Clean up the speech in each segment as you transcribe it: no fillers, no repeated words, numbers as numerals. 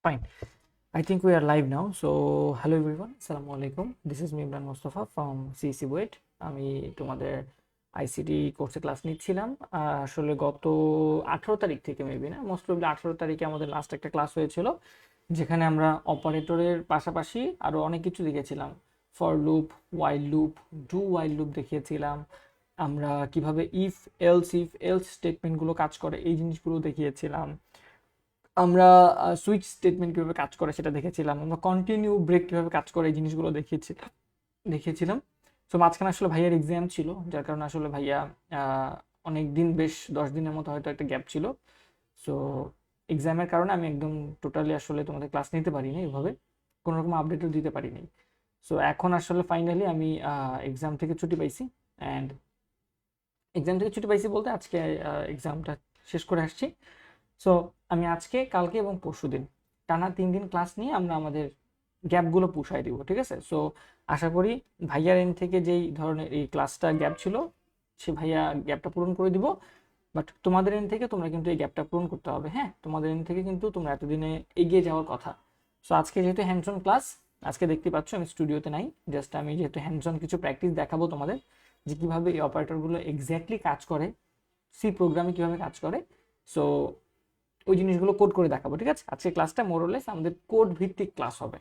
Fine. I think we are live now. So, hello everyone. Assalamu alaikum. This is me Imran Mustafa from CEC Buet. আমি তোমাদের ICT কোর্সে class নিচ্ছিলাম। আসলে গত 18 তারিখ থেকে মেবি না, মোস্ট প্রবলি 18 তারিখে আমাদের লাস্ট একটা ক্লাস হয়েছিল, যেখানে আমরা অপারেটরের পাশাপাশি আরও অনেক কিছু দেখেছিলাম। For loop, while loop, do while loop দেখিয়েছিলাম। আমরা কিভাবে ইফ এলস স্টেটমেন্টগুলো কাজ করে এই জিনিসগুলো দেখিয়েছিলাম। আমরা সুইচ স্টেটমেন্ট কীভাবে কাজ করে সেটা দেখেছিলাম। আমরা কন্টিনিউ ব্রেক কীভাবে কাজ করে এই জিনিসগুলো দেখিয়েছিলাম। সো মাঝখানে আসলে ভাইয়ার এক্সাম ছিল, যার কারণে আসলে ভাইয়া অনেক দিন, বেশ 10 দিনের মতো হয়তো একটা গ্যাপ ছিল। সো এক্সামের কারণে আমি একদম টোটালি আসলে তোমাদের ক্লাস নিতে পারিনি, এভাবে কোনো রকম আপডেটও দিতে পারিনি। সো এখন আসলে ফাইনালি আমি এক্সাম থেকে ছুটি পাইছি। অ্যান্ড এক্সাম থেকে ছুটি পাইছি বলতে আজকে এক্সামটা শেষ করে আসছি। সো আমি আজকে, কালকে এবং পরশুদিন টানা 3 দিন ক্লাস নিয়ে আমরা আমাদের গ্যাপগুলো পুষাই দিব, ঠিক আছে? সো আশা করি ভাইয়ার এন্ড থেকে যেই ধরনের এই ক্লাসটা গ্যাপ ছিল, সে ভাইয়া গ্যাপটা পূরণ করে দিব। বাট তোমাদের এন্ড থেকে তোমরা কিন্তু এই গ্যাপটা পূরণ করতে হবে। হ্যাঁ, তোমাদের এন্ড থেকে কিন্তু তোমরা এতদিনে এগিয়ে যাওয়ার কথা। সো আজকে যেহেতু হ্যান্ডস অন ক্লাস, আজকে দেখতে পাচ্ছ আমি স্টুডিওতে নাই, জাস্ট আমি যেহেতু হ্যান্ডস অন কিছু প্র্যাকটিস দেখাবো তোমাদের, যে কীভাবে এই অপারেটরগুলো এক্স্যাক্টলি কাজ করে, সি প্রোগ্রামে কীভাবে কাজ করে। সো ওই জিনিসগুলো কোড করে দেখাবো, ঠিক আছে? আজকে ক্লাসটা মোরলেস আমাদের কোড ভিত্তিক ক্লাস হবে।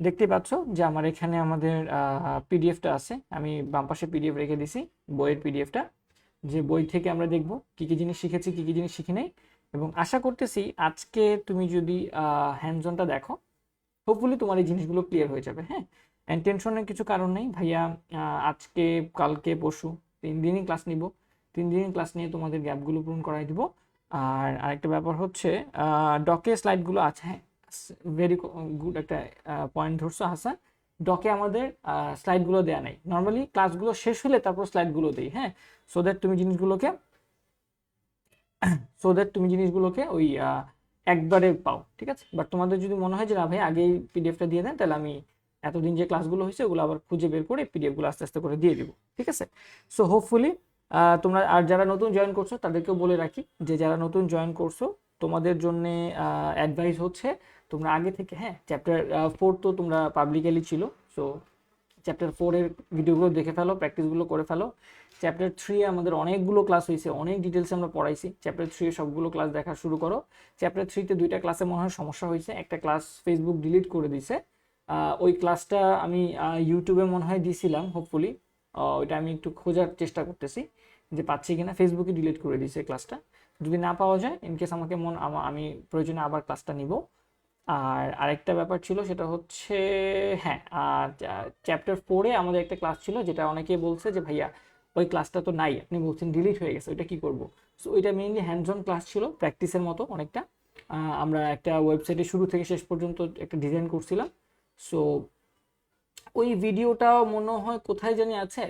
দেখতে পাচ্ছ যে আমার এখানে আমাদের পিডিএফটা আছে, আমি বাম পাশে পিডিএফ রেখে দিছি, বইয়ের পিডিএফটা, যে বই থেকে আমরা দেখব কী কী জিনিস শিখেছি, কী কী জিনিস শিখি নাই। এবং আশা করতেছি আজকে তুমি যদি হ্যান্ডস অনটা দেখো, হোপফুলি তোমার এই জিনিসগুলো ক্লিয়ার হয়ে যাবে। হ্যাঁ, অ্যান্ড টেনশনের কিছু কারণ নেই ভাইয়া। আজকে, কালকে, পরশু 3 দিনই ক্লাস নিব। 3 দিনই ক্লাস নিয়ে তোমাদের গ্যাপগুলো পূরণ করাই দিব। আর আরেকটা ব্যাপার হচ্ছে, ডকে স্লাইডগুলো আছে। হ্যাঁ, ভেরি গুড একটা পয়েন্ট ধরছো হাসান। ডকে আমাদের স্লাইডগুলো দেওয়া নাই। নর্মালি ক্লাসগুলো শেষ হলে তারপর স্লাইডগুলো দিই। হ্যাঁ, সো দ্যাট তুমি জিনিসগুলোকে ওই একবারে পাও, ঠিক আছে? বাট তোমাদের যদি মনে হয় যে না ভাই আগেই পিডিএফটা দিয়ে দেন, তাহলে আমি এতদিন যে ক্লাসগুলো হয়েছে ওগুলো আবার খুঁজে বের করে পিডিএফগুলো আস্তে আস্তে করে দিয়ে দিব, ঠিক আছে? সো হোপফুলি তোমরা, আর যারা নতুন জয়েন করছো তাদেরকেও বলে রাখি যে যারা নতুন জয়েন করছো তোমাদের জন্য অ্যাডভাইস হচ্ছে তোমরা আগে থেকে, হ্যাঁ, চ্যাপ্টার 4 তো তোমরা পাবলিকালি ছিল, সো চ্যাপ্টার 4 এর ভিডিওগুলো দেখে ফেলো, প্র্যাকটিসগুলো করে ফেলো। চ্যাপ্টার 3 আমাদের অনেকগুলো ক্লাস হয়েছে, অনেক ডিটেলসে আমরা পড়াইছি। চ্যাপ্টার 3 সবগুলো ক্লাস দেখা শুরু করো। চ্যাপ্টার 3-তে 2টা ক্লাসে মনে হয় সমস্যা হয়েছে, একটা ক্লাস ফেসবুক ডিলিট করে দিছে। ওই ক্লাসটা আমি ইউটিউবে মনে হয় দিছিলাম, হোপফুলি ওইটা আমি একটু খোঁজার চেষ্টা করতেছি যে পাচ্ছি কিনা। ফেসবুকে ডিলিট করে দিয়েছে ক্লাসটা, যদি না পাওয়া যায় ইনকেস আমাকে আমি প্রয়োজনে আবার ক্লাসটা নিব। আর আরেকটা ব্যাপার ছিল, সেটা হচ্ছে, হ্যাঁ, চ্যাপ্টার 4-এ আমাদের একটা ক্লাস ছিল, যেটা অনেকেই বলছে যে ভাইয়া ওই ক্লাসটা তো নাই, আপনি বলছেন ডিলিট হয়ে গেছে, ওইটা কি করব? সো ওইটা মেইনলি হ্যান্ডস অন ক্লাস ছিল, প্র্যাকটিসের মতো অনেকটা। আমরা একটা ওয়েবসাইটে শুরু থেকে শেষ পর্যন্ত একটা ডিজাইন করছিলাম। সো ওই ভিডিওটাও মনে হয় কোথায় জানি আছে,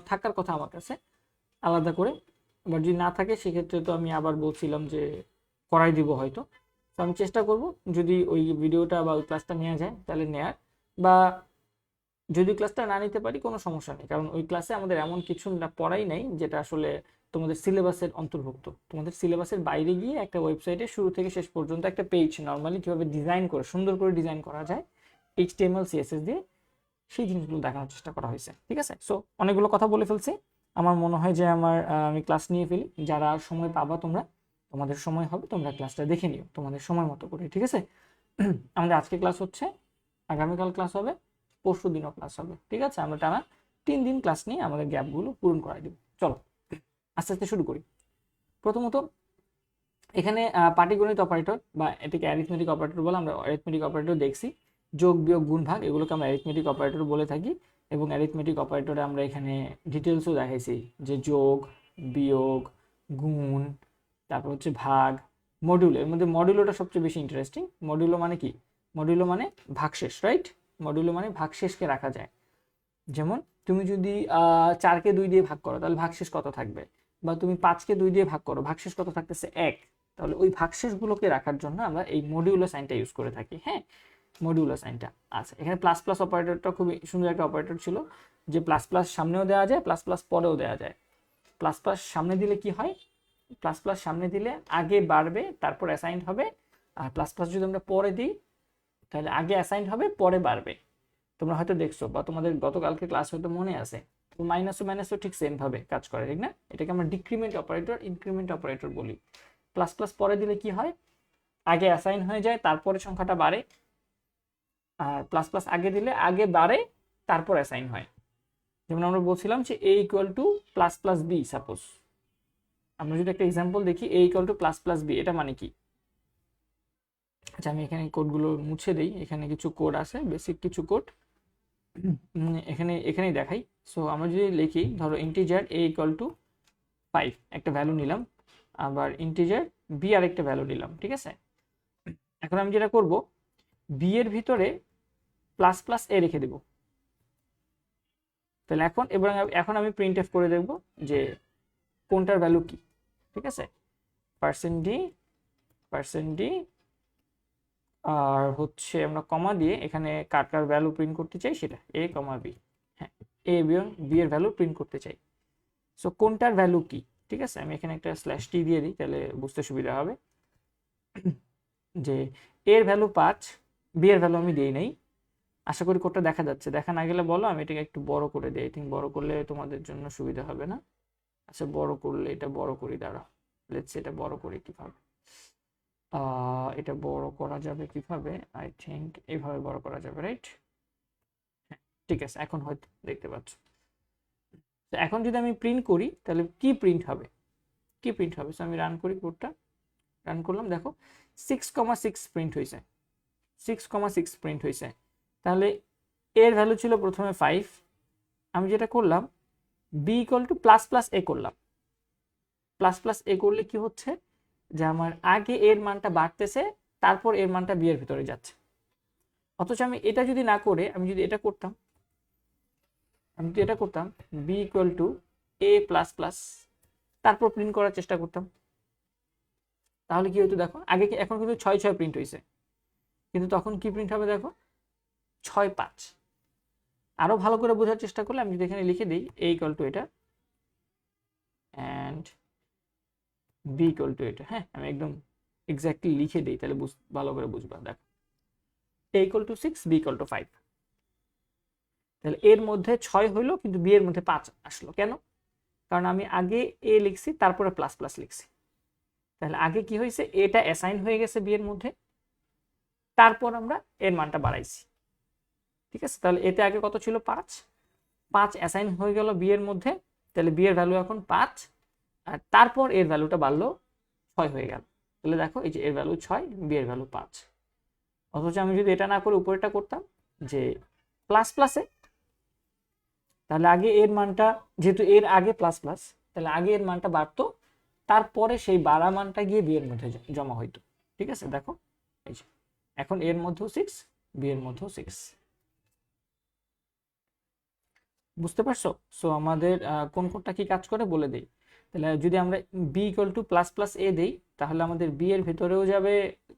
থাকার কথা আমার কাছে আলাদা করে। এবার যদি না থাকে সেক্ষেত্রে তো আমি আবার বলছিলাম যে করাই দিব হয়তো। তো আমি চেষ্টা করব যদি ওই ভিডিওটা বা ওই ক্লাসটা নেওয়া যায় তাহলে নেয়ার, বা যদি ক্লাসটা না নিতে পারি কোনো সমস্যা নেই, কারণ ওই ক্লাসে আমাদের এমন কিছু না পড়াই নাই যেটা আসলে তোমাদের সিলেবাসের অন্তর্ভুক্ত। তোমাদের সিলেবাসের বাইরে গিয়ে একটা ওয়েবসাইটে শুরু থেকে শেষ পর্যন্ত একটা পেজ নর্মালি কীভাবে ডিজাইন করে, সুন্দর করে ডিজাইন করা যায় HTML CSS দিয়ে, সেই জিনিসগুলো দেখানোর চেষ্টা করা হয়েছে, ঠিক আছে? সো অনেকগুলো কথা বলে ফেলছি, আমার মনে হয় যে আমি ক্লাস নিয়ে ফেলি। যারা সময় পাবা তোমরা, তোমাদের সময় হবে, তোমরা ক্লাসটা দেখে নিও তোমাদের সময় মতো করে, ঠিক আছে? আমাদের আজকে ক্লাস হচ্ছে, আগামীকাল ক্লাস হবে, পরশু দিনও ক্লাস হবে, ঠিক আছে? আমরা টানা 3 দিন ক্লাস নিয়ে আমাদের গ্যাপগুলো পূরণ করাই দেব। চলো আস্তে আস্তে শুরু করি। প্রথমত এখানে পাটিগণিত অপারেটর, বা এটাকে অ্যারিথমেটিক অপারেটর বলে, আমরা অ্যারিথমেটিক অপারেটর দেখছি, যোগ বিয়োগ গুণ ভাগ, এগুলোকে আমরা অ্যারিথমেটিক অপারেটর বলে থাকি। এবং অ্যারিথমেটিক অপারেটরে আমরা এখানে ডিটেলসও দেখাইছি, যে যোগ, বিয়োগ, গুণ, তারপর হচ্ছে ভাগ, মডিউলো। এর মধ্যে মডিউলোটা সবচেয়ে বেশি ইন্টারেস্টিং। মডিউলো মানে কি? মডিউলো মানে ভাগশেষ, রাইট? মডিউলো মানে ভাগশেষকে রাখা যায়। যেমন তুমি যদি 4-কে 2 দিয়ে ভাগ করো তাহলে ভাগশেষ কত থাকবে, বা তুমি 5-কে 2 দিয়ে ভাগ করো, ভাগশেষ কত থাকতেছে? 1। তাহলে ওই ভাগশেষগুলোকে রাখার জন্য আমরা এই মডিউলো সাইনটা ইউজ করে থাকি। হ্যাঁ, মডিউলো সাইনটা আছে এখানে। প্লাস প্লাস অপারেটরটা খুবই সুন্দর একটা অপারেটর ছিল, যে প্লাস প্লাস সামনেও দেওয়া যায়, প্লাস প্লাস পরেও দেওয়া যায়। প্লাস প্লাস সামনে দিলে কি হয়? প্লাস প্লাস সামনে দিলে আগে বাড়বে, তারপর অ্যাসাইন্ড হবে, আর প্লাস প্লাস যদি আমরা পরে দিই তাহলে আগে অ্যাসাইন হবে পরে বাড়বে। তোমরা হয়তো দেখছো বা তোমাদের গতকালকে ক্লাস হয়তো মনে আছে, মাইনাস ও মাইনাসও ঠিক সেম ভাবে কাজ করে, ঠিক না? এটাকে আমরা ডিক্রিমেন্ট অপারেটর ইনক্রিমেন্ট অপারেটর বলি। প্লাস প্লাস পরে দিলে কি হয়, আগে অ্যাসাইন হয়ে যায় তারপরে সংখ্যাটা বাড়ে, আর প্লাস প্লাস আগে দিলে আগে বাড়ে তারপর অ্যাসাইন হয়। যেমন আমরা বলছিলাম যে a equal to plus plus B, suppose আমরা যদি একটা এক্সাম্পল দেখি a equal to plus plus B, এটা মানে কি? আচ্ছা আমি এখানে কোডগুলো মুছে দিই, এখানে কিছু কোড আছে, বেসিক কিছু কোড এখানেই দেখাই। সো আমরা যদি লিখি ধরো ইন্টিজার a ইকুয়াল টু 5 একটা ভ্যালু নিলাম, আবার ইন্টিজার b আরেকটা ভ্যালু নিলাম, ঠিক আছে? এখন আমি যেটা করব, b এর ভিতরে প্লাস প্লাস a রেখে দেব। তাহলে এখন আমি প্রিন্ট এফ করে দেখব যে কোনটার ভ্যালু কি, ঠিক আছে? %d আর হচ্ছে আমরা কমা দিয়ে এখানে কার কার ভ্যালু প্রিন্ট করতে চাই সেটা a, b, হ্যাঁ a এবং b এর ভ্যালু প্রিন্ট করতে চাই। সো কোনটার ভ্যালু কি, ঠিক আছে? আমি এখানে একটা /t দিয়ে দিই, তাহলে বুঝতে সুবিধা হবে যে a এর ভ্যালু 5, b এর ভ্যালু আমি দেই নাই। আশা করি কোডটা দেখা যাচ্ছে, দেখা না গেলে বলো, আমি এটাকে একটু বড় করে দিই। আই থিঙ্ক বড় করলে তোমাদের জন্য সুবিধা হবে না। আচ্ছা বড় করলে এটা বড় করি, দাঁড়াও লেটস এটা বড় করি কিভাবে, এটা বড় করা যাবে কিভাবে? আই থিঙ্ক এইভাবে বড় করা যাবে, রাইট? হ্যাঁ ঠিক আছে, এখন হয়তো দেখতে পাচ্ছ। এখন যদি আমি প্রিন্ট করি তাহলে কি প্রিন্ট হবে, সো আমি রান করি, কোডটা রান করলাম, দেখো 6,6 প্রিন্ট হয়েছে, 6,6 প্রিন্ট হয়েছে। তাহলে এর ভ্যালু ছিল প্রথমে 5, আমি যেটা করলাম b equal to plus plus a করলাম। প্লাস প্লাস a করলে কি হচ্ছে যে আমার আগে এর মানটা বাড়তেছে, তারপর এর মানটা b এর ভিতরে যাচ্ছে। অথচ আমি এটা যদি না করে আমি যদি এটা করতাম, b equal to a plus plus, তারপর প্রিন্ট করার চেষ্টা করতাম, তাহলে কি হতো দেখো, এখন কিন্তু 6 প্রিন্ট হয়েছে, কিন্তু তখন কি প্রিন্ট হবে দেখো, 6 5। আরো ভালো করে বোঝার চেষ্টা করলে আমি যদি এখানে লিখে দিই a ইকুয়াল টু এটা অ্যান্ড b ইকুয়াল টু এটা, হ্যাঁ আমি একদম এক্স্যাক্টলি লিখে দিই, তাহলে ভালো করে বুঝবা। দেখো a equal two 6, b equal to 5, তাহলে এর মধ্যে 6 হইলো কিন্তু b এর মধ্যে 5 আসলো কেন? কারণ আমি আগে a লিখছি তারপরে প্লাস প্লাস লিখছি। তাহলে আগে কি হয়েছে, এটা অ্যাসাইন হয়ে গেছে b এর মধ্যে, তারপর আমরা এর মানটা বাড়াইছি, ঠিক আছে? তাহলে এতে আগে কত ছিল, 5 অ্যাসাইন হয়ে গেল b এর মধ্যে, তাহলে b এর ভ্যালু এখন 5, আর তারপর এর ভ্যালুটা বাড়লো 6 হয়ে গেল। তাহলে দেখো এই যে এর ভ্যালু 6, b এর ভ্যালু 5। অথচ আমি যদি এটা না করে উপরেটা করতাম যে প্লাস প্লাসে, তাহলে আগে এর মানটা, যেহেতু এর আগে প্লাস প্লাস, তাহলে আগে এর মানটা বাড়তো, তারপরে সেই বাড়া মানটা গিয়ে b এর মধ্যে জমা হইতো, ঠিক আছে? দেখো এই যে এখন এর মধ্যেও 6, b এর মধ্যেও 6, বুঝতে পারছো? সো আমাদের কোন কোনটা কি কাজ করে বলে দেই। তাহলে যদি আমরা b equal to plus plus a দেই, তাহলে আমাদের b এর ভেতরেও যাবে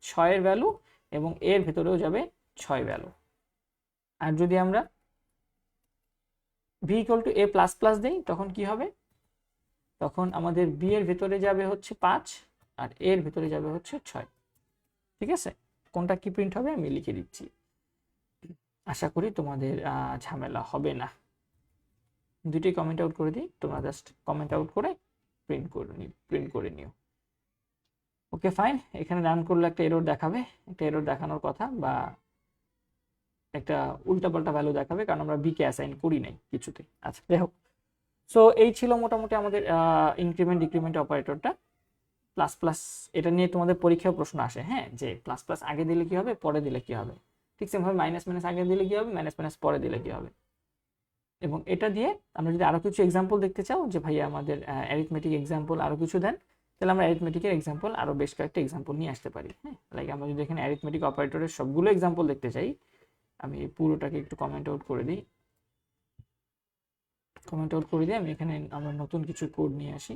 6 এর ভ্যালু এবং a এর ভেতরেও যাবে 6 ভ্যালু। আর যদি আমরা b equal to a plus plus দেই, তখন কি হবে, তখন আমাদের b এর ভেতরে যাবে হচ্ছে 5 আর a এর ভেতরে যাবে হচ্ছে 6, ঠিক আছে? কোনটা কি প্রিন্ট হবে আমি লিখে দিচ্ছি, আশা করি তোমাদের ঝামেলা হবে না। দুইটাই কমেন্ট আউট করে দিই, তোমরা জাস্ট কমেন্ট আউট করে প্রিন্ট করে নিও। ওকে ফাইন, এখানে রান করলে একটা এরর দেখাবে, একটা এরর দেখানোর কথা, বা একটা উল্টাপাল্টা ভ্যালু দেখাবে, কারণ আমরা বি কে অ্যাসাইন করি নাই কিছুতে। আচ্ছা যাই হোক, সো এই ছিল মোটামুটি আমাদের ইনক্রিমেন্ট ডিক্রিমেন্ট অপারেটরটা। প্লাস প্লাস এটা নিয়ে তোমাদের পরীক্ষায় প্রশ্ন আসে, হ্যাঁ, যে প্লাস প্লাস আগে দিলে কি হবে, পরে দিলে কি হবে। ঠিক সেমভাবে মাইনাস মাইনাস আগে দিলে কি হবে, মাইনাস মাইনাস পরে দিলে কি হবে। এবং এটা দিয়ে আমরা যদি আরো কিছু এক্সাম্পল দেখতে চাও, যে ভাইয়া আমাদের অ্যারিথমেটিক এক্সাম্পল আরো কিছু দেন, তাহলে আমরা অ্যারিথমেটিকের এক্সাম্পল আরো বেশ কয়েকটা এক্সাম্পল নিয়ে আসতে পারি। হ্যাঁ, লাইক আমরা যদি এখানে অ্যারিথমেটিক অপারেটরের সবগুলো এক্সাম্পল দেখতে চাই, আমি পুরোটাকে একটু কমেন্ট আউট করে দিই, আমি এখানে আমরা নতুন কিছু কোড নিয়ে আসি,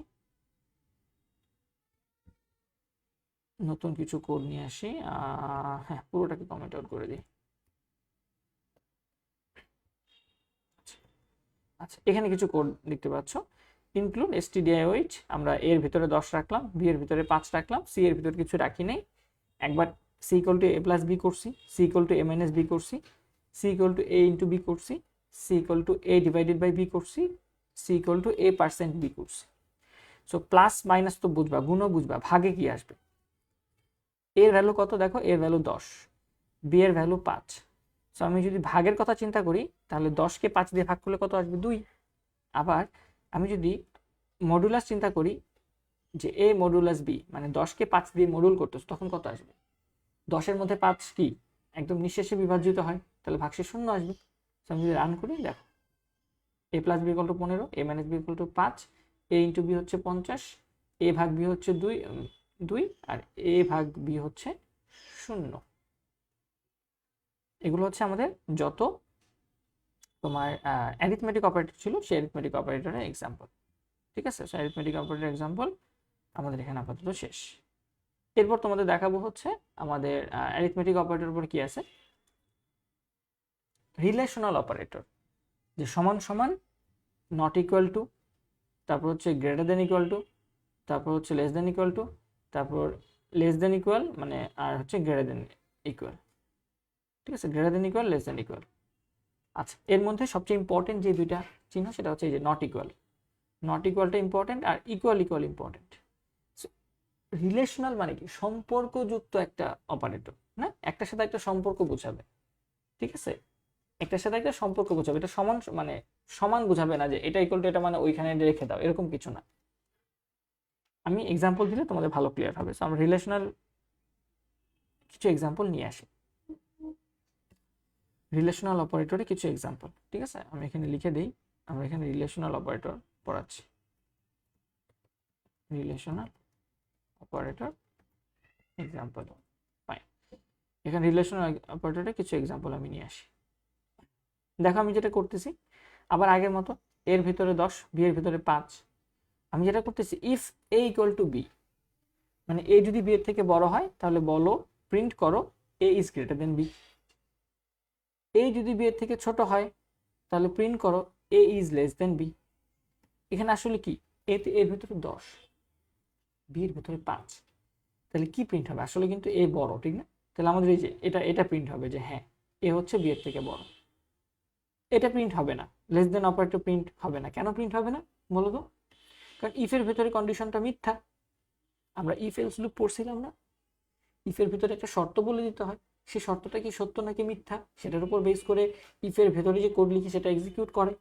হ্যাঁ পুরোটাকে কমেন্ট আউট করে দিই। আচ্ছা এখানে কিছু কোড দেখতে পাচ্ছ, ইনক্লুড stdio8, আমরা এর ভিতরে 10 রাখলাম, বি এর ভিতরে 5 রাখলাম, সি এর ভিতরে কিছু রাখি নাই, একবার C equal to A plus B করছি, C equal to A minus B করছি, C equal to A into B করছি, C equal to A divided by B করছি, C equal to A percent B করছি। So plus minus তো বুঝবা, গুণও বুঝবা, ভাগে কি আসবে? এর ভ্যালু কত দেখো, এর ভ্যালু 10, বি এর ভ্যালু 5। সো আমি যদি ভাগের কথা চিন্তা করি তাহলে 10কে 5 দিয়ে ভাগ করলে কত আসবে? 2। আবার আমি যদি মডুলাস চিন্তা করি যে এ মডুলাস বি, মানে 10কে 5 দিয়ে মডুল করতেছ, তখন কত আসবে? 10-এর মধ্যে 5 কি একদম নিঃশেষে বিভাজিত হয়, তাহলে ভাগশেষ 0 আসবে। আমি যদি রান করি দেখো, A plus B equal to 15, A minus B equal to 5, A into B হচ্ছে 50, এ ভাগ বি হচ্ছে 2 আর এ ভাগ বি হচ্ছে 0। এগুলো হচ্ছে আমাদের যত তোমার অ্যারিথমেটিক অপারেটর ছিল সেই অ্যারিথমেটিক অপারেটরের এক্সাম্পল। ঠিক আছে, সো অ্যারিথমেটিক অপারেটর এক্সাম্পল আমাদের এখানে আপাতত শেষ। এরপর তোমাদের দেখাবো হচ্ছে আমাদের অ্যারিথমেটিক অপারেটর উপর কি আছে, রিলেশনাল অপারেটর, যে সমান সমান, নট ইকুয়াল টু, তারপর হচ্ছে গ্রেটার দেন ইকুয়াল টু, তারপর হচ্ছে লেস দেন ইকুয়াল টু, তারপর লেস দেন ইকুয়াল মানে আর হচ্ছে গ্রেটার দেন ইকুয়াল। ঠিক আছে, greater than equal, less than equal. আচ্ছা, এর মধ্যে সবচেয়ে ইম্পর্টেন্ট যে দুইটা চিহ্ন সেটা হচ্ছে এই যে নট ইকুয়াল। নট ইকুয়ালটা ইম্পর্টেন্ট আর ইকুয়াল ইম্পর্টেন্ট। রিলেশনাল মানে কি? সম্পর্কযুক্ত একটা অপারেটর, না একটার সাথে একটা সম্পর্ক বোঝাবে। ঠিক আছে, একটার সাথে একটা সম্পর্ক বোঝাবে, এটা সমান মানে সমান বোঝাবে না যে এটা ইকুয়াল টু এটা মানে ওইখানে রেখে দাও, এরকম কিছু না। আমি এক্সাম্পল দিলে তোমাদের ভালো ক্লিয়ার হবে। সো আমরা রিলেশনাল কিছু এক্সাম্পল নিয়ে আসি, রিলেশনাল অপারেটরে কিছু এক্সাম্পল। ঠিক আছে, আমি এখানে লিখে দিই, আমরা এখানে রিলেশনাল অপারেটর পড়াচ্ছি, রিলেশনাল অপারেটর এক্সাম্পল। ফাইন, এখানে রিলেশনাল অপারেটরে কিছু এক্সাম্পল আমি নিয়ে আসি। দেখো আমি যেটা করতেছি আবার আগের মতো, এর ভিতরে 10, বি এর ভিতরে 5। আমি যেটা করতেছি, if A equal to B, মানে এ যদি বি এর থেকে বড় হয় তাহলে বলো, প্রিন্ট করো এ ইজ গ্রেটার দেন বি। এ যদি বি এর থেকে ছোট হয় তাহলে প্রিন্ট করো এ ইজ লেস দেন বি। এখানে আসলে কি, এর ভিতরে 10, বি এর ভিতরে 5, তাহলে কি প্রিন্ট হবে? আসলে কিন্তু এ বড়, ঠিক না? তাহলে আমাদের এই যে এটা প্রিন্ট হবে যে হ্যাঁ এ হচ্ছে বি এর থেকে বড়। এটা প্রিন্ট হবে না, লেস দেন অপারেটর প্রিন্ট হবে না। কেন প্রিন্ট হবে না বলো তো? কারণ ইফের ভিতরে কন্ডিশনটা মিথ্যা। আমরা ইফ এলস লুপ পড়ছিলাম না, ইফের ভিতরে একটা শর্ত বলে দিতে হয়, সেই শর্তটা কি সত্য নাকি মিথ্যা সেটার উপর বেস করে ইফের ভেতরে যে কোড লিখি সেটা এক্সিকিউট করে।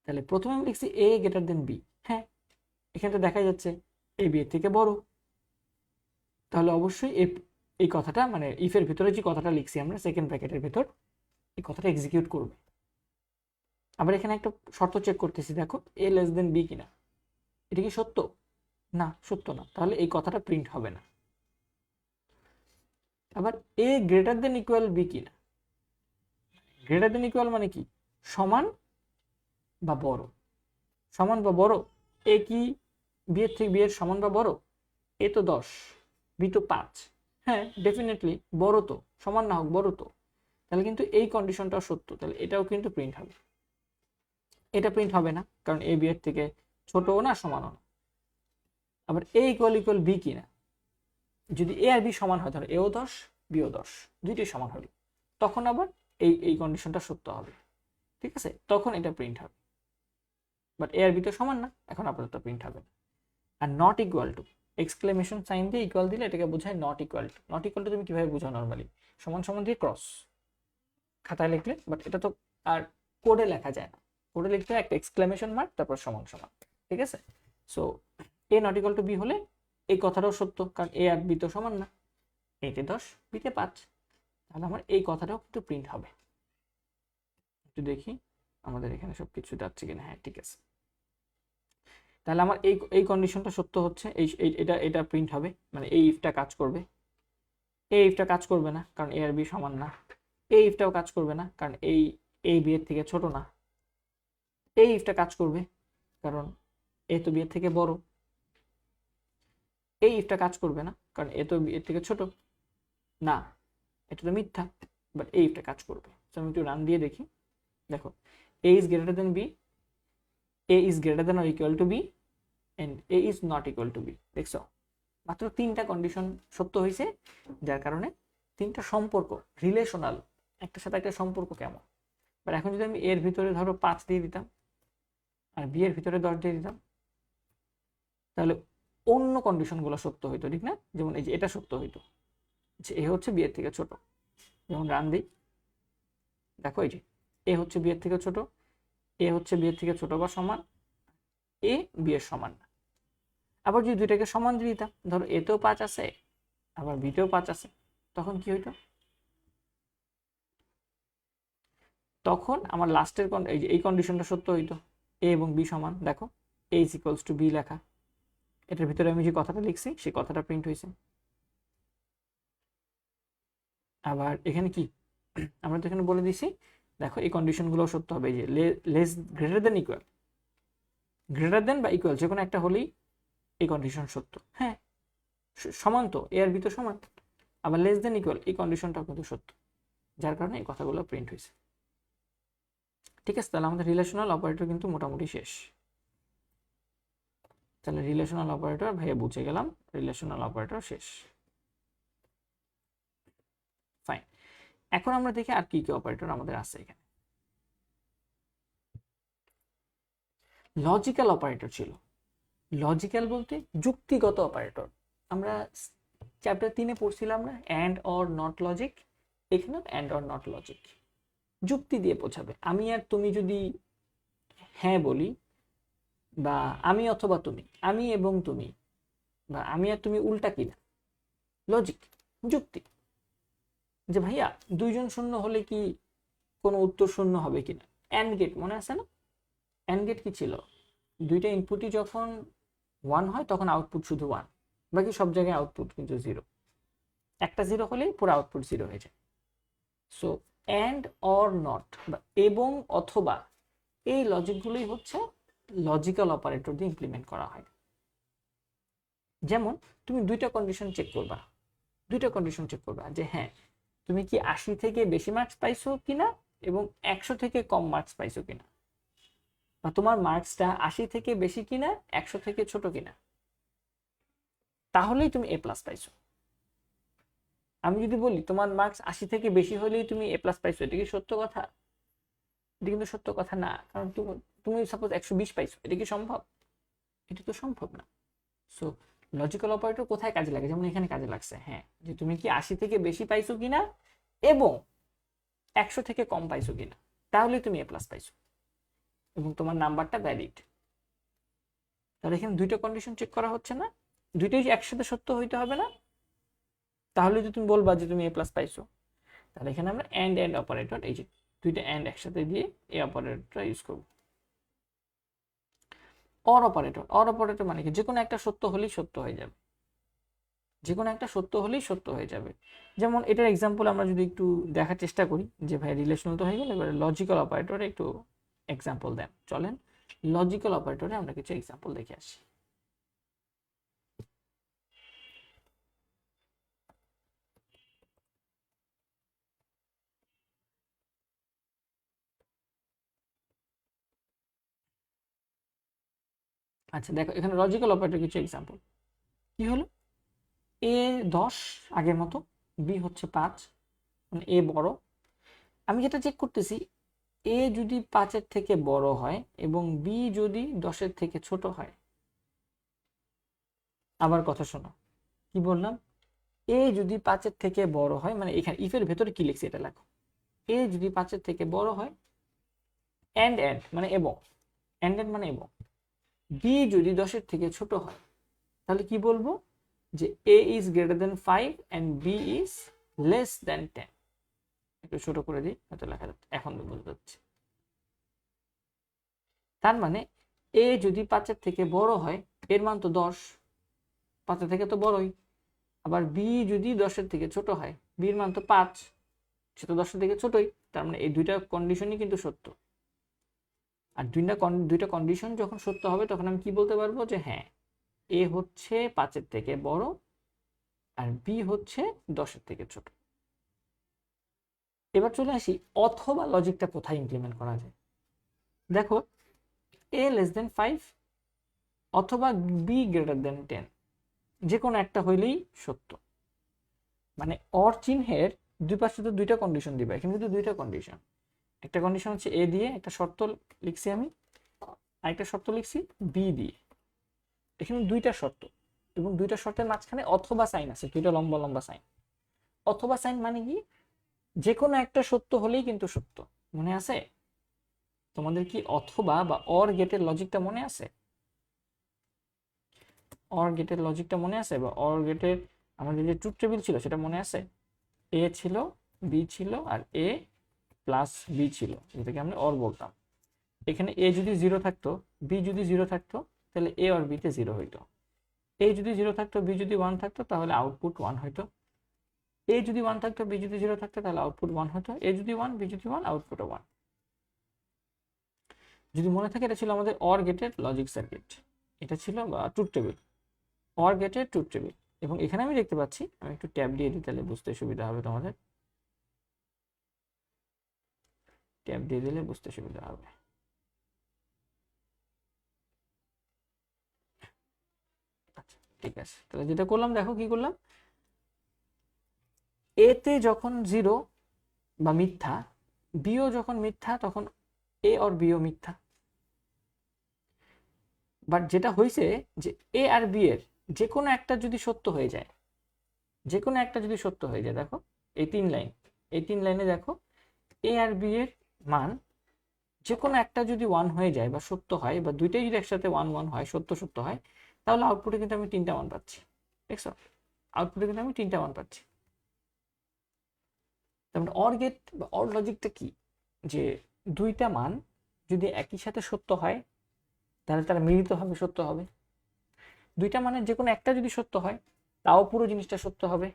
তাহলে প্রথমে আমি লিখছি এ গ্রেটার দেন বি, হ্যাঁ এখানে দেখা যাচ্ছে এ বি এর থেকে বড়, তাহলে অবশ্যই এই কথাটা মানে ইফের ভিতরে যে কথাটা লিখছি আমরা সেকেন্ড ব্র্যাকেটের ভেতর, এই কথাটা এক্সিকিউট করবে। আবার এখানে একটা শর্ত চেক করতেছি, দেখো এ লেস দেন বি কিনা, এটা কি সত্য? না, সত্য না, তাহলে এই কথাটা প্রিন্ট হবে না। আবার এ গ্রেটার দেন ইকুয়াল বি কিনা, গ্রেটার দেন ইকুয়াল মানে কি? সমান বা বড়। সমান বা বড়, এ কি বি এর থেকে বি এর সমান বা বড়? এ তো 10, বি তো 5, হ্যাঁ ডেফিনেটলি বড় তো, সমান না হোক বড় তো। তাহলে কিন্তু এই কন্ডিশনটাও সত্য, তাহলে এটাও কিন্তু প্রিন্ট হবে। এটা প্রিন্ট হবে না কারণ এ বি এর থেকে ছোটও না সমানও না। আবার এ ইকুয়াল বি কিনা, যদি এ আর বি সমান হয় তাহলে এও 10, বিও 10, দুইটাই সমান হলো, তখন আবার এই কন্ডিশনটা সত্য হবে। ঠিক আছে, তখন এটা প্রিন্ট হবে। বাট এ আর বি তো সমান না, এখন আপাতত প্রিন্ট হবে না। আর not equal to, exclamation sign দিয়ে ইকুয়াল দিলে এটাকে বোঝায় not equal to. Not equal to তুমি কিভাবে বোঝাও নর্মালি? সমান সমান দিয়ে ক্রস খাতায় লিখলে, বাট এটা তো আর কোডে লেখা যায় না। কোডে লিখতে একটা এক্সক্লেমেশন মার্ক তারপর সমান সমান। ঠিক আছে, so A not equal to B হলে এই কথাটাও সত্য, কারণ এ আর বি তো সমান না, এতে 10, বিতে 5, তাহলে আমার এই কথাটাও কিন্তু প্রিন্ট হবে। একটু দেখি আমাদের এখানে সবকিছু যাচ্ছে কিনা। হ্যাঁ ঠিক আছে, তাহলে আমার এই কন্ডিশনটা সত্য হচ্ছে, এটা প্রিন্ট হবে, মানে এই ইফটা কাজ করবে। এই ইফটা কাজ করবে না কারণ এ আর বি সমান না। এই ইফটাও কাজ করবে না কারণ এই বি এর থেকে ছোট না। এই ইফটা কাজ করবে কারণ এ তো বি এর থেকে বড়। এই ইফটা কাজ করবে না কারণ এ তো বি এর থেকে ছোট না, এটা তো মিথ্যা। বাট এই ইফটা কাজ করবে। আমি একটু রান দিয়ে দেখি, দেখো A is greater than B, A is greater than or equal to B, and A is not equal to B. দেখছো মাত্র 3টা কন্ডিশন সত্য হয়েছে, যার কারণে 3টা সম্পর্ক রিলেশনাল, একটার সাথে একটা সম্পর্ক কেমন। বাট এখন যদি আমি এর ভিতরে ধরো 5 দিয়ে দিতাম আর বি এর ভিতরে 10 দিয়ে দিতাম, তাহলে অন্য কন্ডিশনগুলো সত্য হইতো, ঠিক না? যেমন এই যে এটা সত্য হইতো যে এ হচ্ছে বি এর থেকে ছোট। যেমন রান দিই, দেখো এই যে এ হচ্ছে বি এর থেকে ছোট, এ হচ্ছে বি এর থেকে ছোট বা সমান, এ বি এর সমান না। আবার যদি দুইটাকে সমান দিয়ে দিতাম, ধরো এতেও 5 আছে আবার বিতেও 5 আছে, তখন কি হইতো? তখন আমার লাস্টের এই কন্ডিশনটা সত্য হইতো, এ এবং বি সমান। দেখো A is equals to B লেখা, এটার ভিতরে আমি যে কথাটা লিখছি সেই কথাটা প্রিন্ট হয়েছে। আবার এখানে কি আমরা তো এখানে বলে দিছি, দেখো এই কন্ডিশনগুলো সত্য হবে, যে less greater than equal, greater than বা ইকুয়াল যে কোনো একটা হলেই এই কন্ডিশন সত্য। হ্যাঁ, সমান তো, এ আর বি তো সমান। আবার লেস দেন ইকুয়াল এই কন্ডিশনটাও কিন্তু সত্য, যার কারণে এই কথাগুলো প্রিন্ট হয়েছে। ঠিক আছে, তাহলে আমাদের রিলেশনাল অপারেটর কিন্তু মোটামুটি শেষ। তাহলে রিলেশনাল অপারেটর ভাইয়া বুঝে গেলাম, রিলেশনাল অপারেটর শেষ। ফাইন, এখন আমরা দেখি আর কি কি অপারেটর আমাদের আছে এখানে। লজিক্যাল অপারেটর ছিল। লজিক্যাল বলতে যুক্তিগত অপারেটর। আমরা চ্যাপ্টার 3-এ পড়ছিলাম না অ্যান্ড অর নট লজিক, এখানে অ্যান্ড অর নট লজিক যুক্তি দিয়ে বোঝাবে। আমি আর তুমি যদি হ্যাঁ বলি, বা আমি অথবা তুমি, আমি এবং তুমি, বা আমি আর তুমি উল্টা কিনা, লজিক, যুক্তি। যে ভাইয়া 2 জন শূন্য হলে কি কোনো উত্তর শূন্য হবে কিনা, অ্যান্ড গেট মনে আছে না? অ্যান্ড গেট কি ছিল? দুইটা ইনপুটই যখন 1 হয় তখন আউটপুট শুধু 1, বাকি সব জায়গায় আউটপুট কিন্তু 0। একটা 0 হলেই পুরো আউটপুট 0 হয়ে যায়। সো অ্যান্ড অর নট বা এবং অথবা এই লজিকগুলোই হচ্ছে লজিক্যাল অপারেটর দিয়ে ইমপ্লিমেন্ট করা হয়। যেমন তুমি দুইটা কন্ডিশন চেক করবা যে হ্যাঁ তুমি কি 80 থেকে বেশি মার্কস পাইছো কিনা এবং 100 থেকে কম মার্কস পাইছো কিনা, বা তোমার মার্কসটা 80 থেকে বেশি কিনা 100 থেকে ছোট কিনা, তাহলেই তুমি এ প্লাস পাইছো। আমি যদি বলি তোমার মার্কস 80 থেকে বেশি হলেই তুমি এ প্লাস পাইছো, এটা কি সত্য কথা? এটা কিন্তু সত্য কথা না, কারণ তুমি সাপোজ 120 পাইছো, এটা কি সম্ভব? এটা তো সম্ভব না। সো লজিক্যাল অপারেটর কোথায় কাজে লাগে? যেমন এখানে কাজে লাগছে, হ্যাঁ, যে তুমি কি 80 থেকে বেশি পাইছো কিনা এবং 100 থেকে কম পাইছো কিনা, তাহলে তুমি এ প্লাস পাইছো এবং তোমার নাম্বারটা ভ্যালিড। তাহলে এখানে দুইটা কন্ডিশন চেক করা হচ্ছে না, দুইটাই একসাথে সত্য হইতে হবে না, তাহলে যদি তুমি বলবা যে তুমি এ প্লাস পাইছো। তাহলে এখানে আমরা এন্ড অপারেটর, এই যে দুইটা এন্ড একসাথে দিয়ে এই অপারেটরটা ইউজ করব। অর অপারেটর মানে কি? যে কোনো একটা সত্য হলেই সত্য হয়ে যাবে, যে কোনো একটা সত্য হলেই সত্য হয়ে যাবে। যেমন এটার এক্সাম্পল আমরা যদি একটু দেখার চেষ্টা করি, যে ভাই রিলেশনাল তো হয়ে গেল, এবারে লজিক্যাল অপারেটরে একটু এক্সাম্পল দেন। চলেন লজিক্যাল অপারেটরে আমরা কিছু এক্সাম্পল দেখে আসি। আচ্ছা দেখো এখানে লজিক্যাল অপারেটর কিছু এক্সাম্পল। কি হলো? এ 10 আগের মতো, বি হচ্ছে 5, মানে এ বড়। আমি যেটা চেক করতেছি, এ যদি 5-এর থেকে বড় হয় এবং বি যদি 10-এর থেকে ছোট হয়। আবার কথা শোনো, কি বললাম? এ যদি 5-এর থেকে বড় হয়, মানে এখানে ইফের ভেতরে কি লিখছি এটা লেখো। এ যদি 5-এর থেকে বড় হয়, এন্ড মানে এবং, এন্ড মানে এবং, বি যদি 10-এর থেকে ছোট হয়, তাহলে কি বলবো? যে a is greater than 5 and b is less than 10। একটু ছোট করে দিই, হয়তো লেখা যাচ্ছে, এখন বুঝতে যাচ্ছে। তার মানে এ যদি 5-এর থেকে বড় হয়, এর মান তো 10, 5-এর থেকে তো বড়ই। আবার বি যদি 10-এর থেকে ছোট হয়, বির মান তো 5, সে তো 10-এর থেকে ছোটই। তার মানে এই দুইটা কন্ডিশনই কিন্তু সত্য। আর দুইটা কন্ডিশন যখন সত্য হবে, তখন আমি কি বলতে পারবো? যে হ্যাঁ এ হচ্ছে 5-এর থেকে বড় আর বি হচ্ছে 10-এর থেকে ছোট। এবার চলে আসি অথবা লজিকটা কোথায় ইমপ্লিমেন্ট করা যায়। দেখো এ লেস দেন 5 অথবা বি গ্রেটার দেন 10, যে কোনো একটা হইলেই সত্য। মানে অর চিহ্নের দুই পাশে তো দুইটা কন্ডিশন দিবে, এখানে কিন্তু দুইটা কন্ডিশন। একটা কন্ডিশন হচ্ছে এ দিয়ে, একটা শর্ত লিখছি আমি, আর একটা শর্ত লিখছি বি দিয়ে। এখানে দুইটা শর্ত, এবং দুইটা শর্তের মাঝখানে অথবা সাইন আছে, দুইটা লম্বা লম্বা সাইন। অথবা সাইন মানে কি, যে কোনো একটা সত্য হলেই কিন্তু সত্য। মনে আছে তোমাদের কি অথবা বা অর গেটের লজিকটা মনে আছে? অর গেটের লজিকটা মনে আছে, বা অর গেটের আমাদের যে ট্রুথ টেবিল ছিল সেটা মনে আছে? এ ছিল, বি ছিল, আর এ প্লাস বি ছিল, যেটাকে আমরা অর বলতাম। এখানে এ যদি জিরো থাকতো, বি যদি জিরো থাকতো, তাহলে এ আর বিতে জিরো হইতো। এ যদি জিরো থাকতো, বি যদি ওয়ান থাকতো, তাহলে আউটপুট ওয়ান হইতো। এ যদি ওয়ান থাকতো, বি যদি জিরো থাকতো, তাহলে আউটপুট ওয়ান হতো। এ যদি ওয়ান, বি যদি ওয়ান, আউটপুট ওয়ান। যদি মনে থাকে, এটা ছিল আমাদের অর গেটের লজিক সার্কিট, এটা ছিল ট্রুথ টেবিল, অর গেটের ট্রুথ টেবিল। এবং এখানে আমি দেখতে পাচ্ছি, আমি একটু ট্যাব দিয়ে দিই তাহলে বুঝতে সুবিধা হবে তোমাদের। ট্যাব দিয়ে দিলে বুঝতে সুবিধা হবে। আচ্ছা ঠিক আছে, তাহলে যেটা করলাম দেখো কি করলাম, এতে যখন জিরো বা মিথ্যা, বিও যখন মিথ্যা, তখন এ আর বিও মিথ্যা। বাট যেটা হয়েছে যে এ আর বি এর যে কোনো একটা যদি সত্য হয়ে যায়, যে কোনো একটা যদি সত্য হয়ে যায়, দেখো এই তিন লাইন, এই তিন লাইনে দেখো এ আর বি এর মান যে কোনো একটা যদি ওয়ান হয়ে যায় বা সত্য হয়, বা দুইটাই যদি একসাথে ওয়ান ওয়ান হয়, সত্য সত্য হয়, তাহলে আউটপুটে কিন্তু আমি তিনটা মান পাচ্ছি। দেখছো, আউটপুটে কিন্তু আমি তিনটা মান পাচ্ছি। তারপরে অর গেট বা অর লজিকটা কি, যে দুইটা মান যদি একই সাথে সত্য হয়, তাহলে তারা মিলিতভাবে সত্য হবে। দুইটা মানের যে কোনো একটা যদি সত্য হয়, তাও পুরো জিনিসটা সত্য হবে।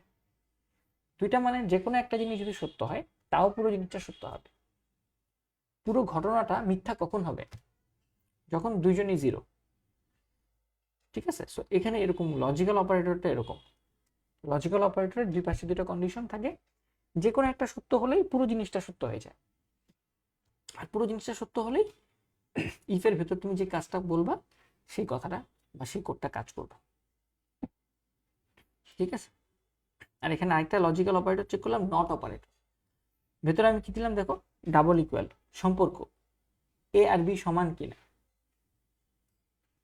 দুইটা মানের যে কোনো একটা জিনিস যদি সত্য হয়, তাও পুরো জিনিসটা সত্য হবে। পুরো ঘটনাটা মিথ্যা কখন হবে, যখন দুইজনই জিরো। ঠিক আছে, সো এখানে এরকম লজিক্যাল অপারেটরটা এরকম, লজিক্যাল অপারেটরের দুই পাশে দুইটা কন্ডিশন থাকে, যে কোনো একটা সত্য হলেই পুরো জিনিসটা সত্য হয়ে যায়। আর পুরো জিনিসটা সত্য হলেই ইফের ভেতর তুমি যে কাজটা বলবা, সেই কথাটা বা সেই কোডটা কাজ করবে। ঠিক আছে, আর এখানে আরেকটা লজিক্যাল অপারেটর চেক করলাম, নট অপারেটর। ভেতরে আমি কি দিলাম দেখো, ডাবল ইকুয়াল সম্পর্ক, এ আর বি সমান কিনা।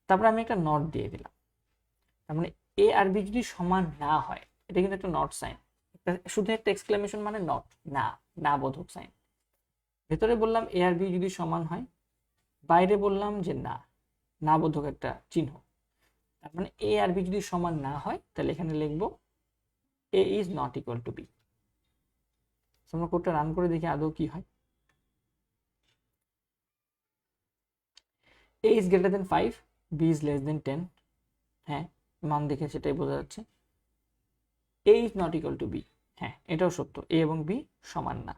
তারপরে আমি একটা নট দিয়ে দিলাম, তার মানে এ আর বি যদি সমান না হয়, এটা কিন্তু একটা নট সাইন, শুধু একটা এক্সক্লেমেশন মানে নট, না, না বোধক সাইন। ভেতরে বললাম এ আর বি যদি সমান হয়, বাইরে বললাম যে না, না বোধক একটা চিহ্ন। তার মানে এ আর বি যদি সমান না হয়, তাহলে এখানে লিখবো a is not equal to b. আমরা কোডটা রান করে দেখি আদৌ কি হয়। A is greater than 5, b is less than 10। হ্যাঁ, মান দেখে সেটাই বোঝা যাচ্ছে। A is not equal to b, হ্যাঁ এটাও সত্য, এ এবং বি সমান না।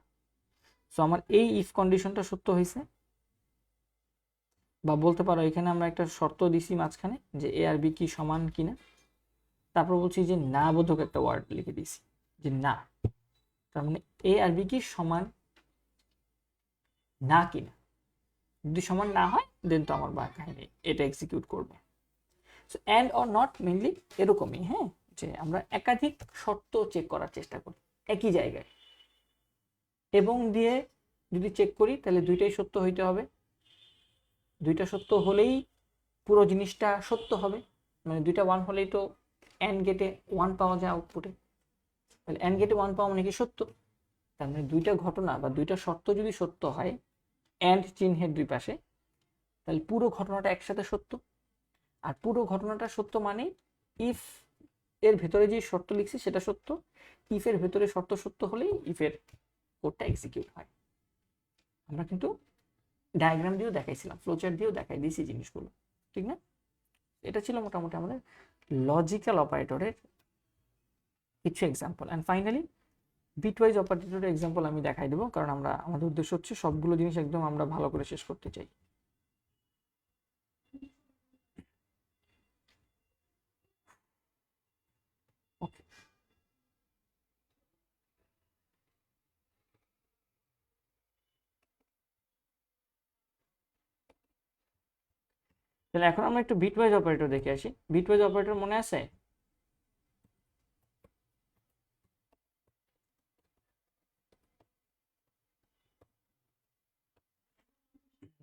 সো আমার এই ইফ কন্ডিশনটা সত্য হয়েছে, বা বলতে পারো এখানে আমরা একটা শর্ত দিছি মাঝখানে, যে এ আর বি কি সমান কিনা। তারপর বলছি যে না বোধক একটা ওয়ার্ড লিখে দিছি, যে না, তার মানে এ আর বি কি সমান না কিনা। যদি সমান না হয়, দেন তো আমার বা কাহিনী এটা এক্সিকিউট করবে। So and or not mainly এরকমই, হ্যাঁ, যে আমরা একাধিক শর্ত চেক করার চেষ্টা করি একই জায়গায়, এবং দিয়ে যদি চেক করি তাহলে দুইটাই সত্য হইতে হবে। দুইটা সত্য হলেই পুরো জিনিসটা সত্য হবে, মানে দুইটা ওয়ান হলেই তো অ্যান্ড গেটে ওয়ান পাওয়া যায় আউটপুটে, তাহলে অ্যান্ড গেটে ওয়ান পাওয়া মানে কি সত্য। তার মানে দুইটা ঘটনা বা দুইটা শর্ত যদি সত্য হয় অ্যান্ড চিহ্নের দুই পাশে, তাহলে পুরো ঘটনাটা একসাথে সত্য। আর পুরো ঘটনাটা সত্য মানে ইফ এর ভেতরে যে শর্ত লিখছি সেটা সত্য, ইফ এর ভেতরে শর্ত সত্য হলেই ইফের কোডটা এক্সিকিউট হয়। আমরা কিন্তু ডায়াগ্রাম দিয়েও দেখাইছিলাম, ফ্লোচার্ট দিয়েও দেখাই দিয়েছি জিনিসগুলো, ঠিক না? এটা ছিল মোটামুটি আমাদের লজিক্যাল অপারেটরের কিছু এক্সাম্পল। অ্যান্ড ফাইনালি বিটওয়াইজ অপারেটরের এক্সাম্পল আমি দেখাই দেবো, কারণ আমরা আমাদের উদ্দেশ্য হচ্ছে সবগুলো জিনিস একদম আমরা ভালো করে শেষ করতে চাই। ওকে, তাহলে এখন আমরা একটু বিটওয়াইজ অপারেটর দেখে আসি। বিটওয়াইজ অপারেটর মনে আছে?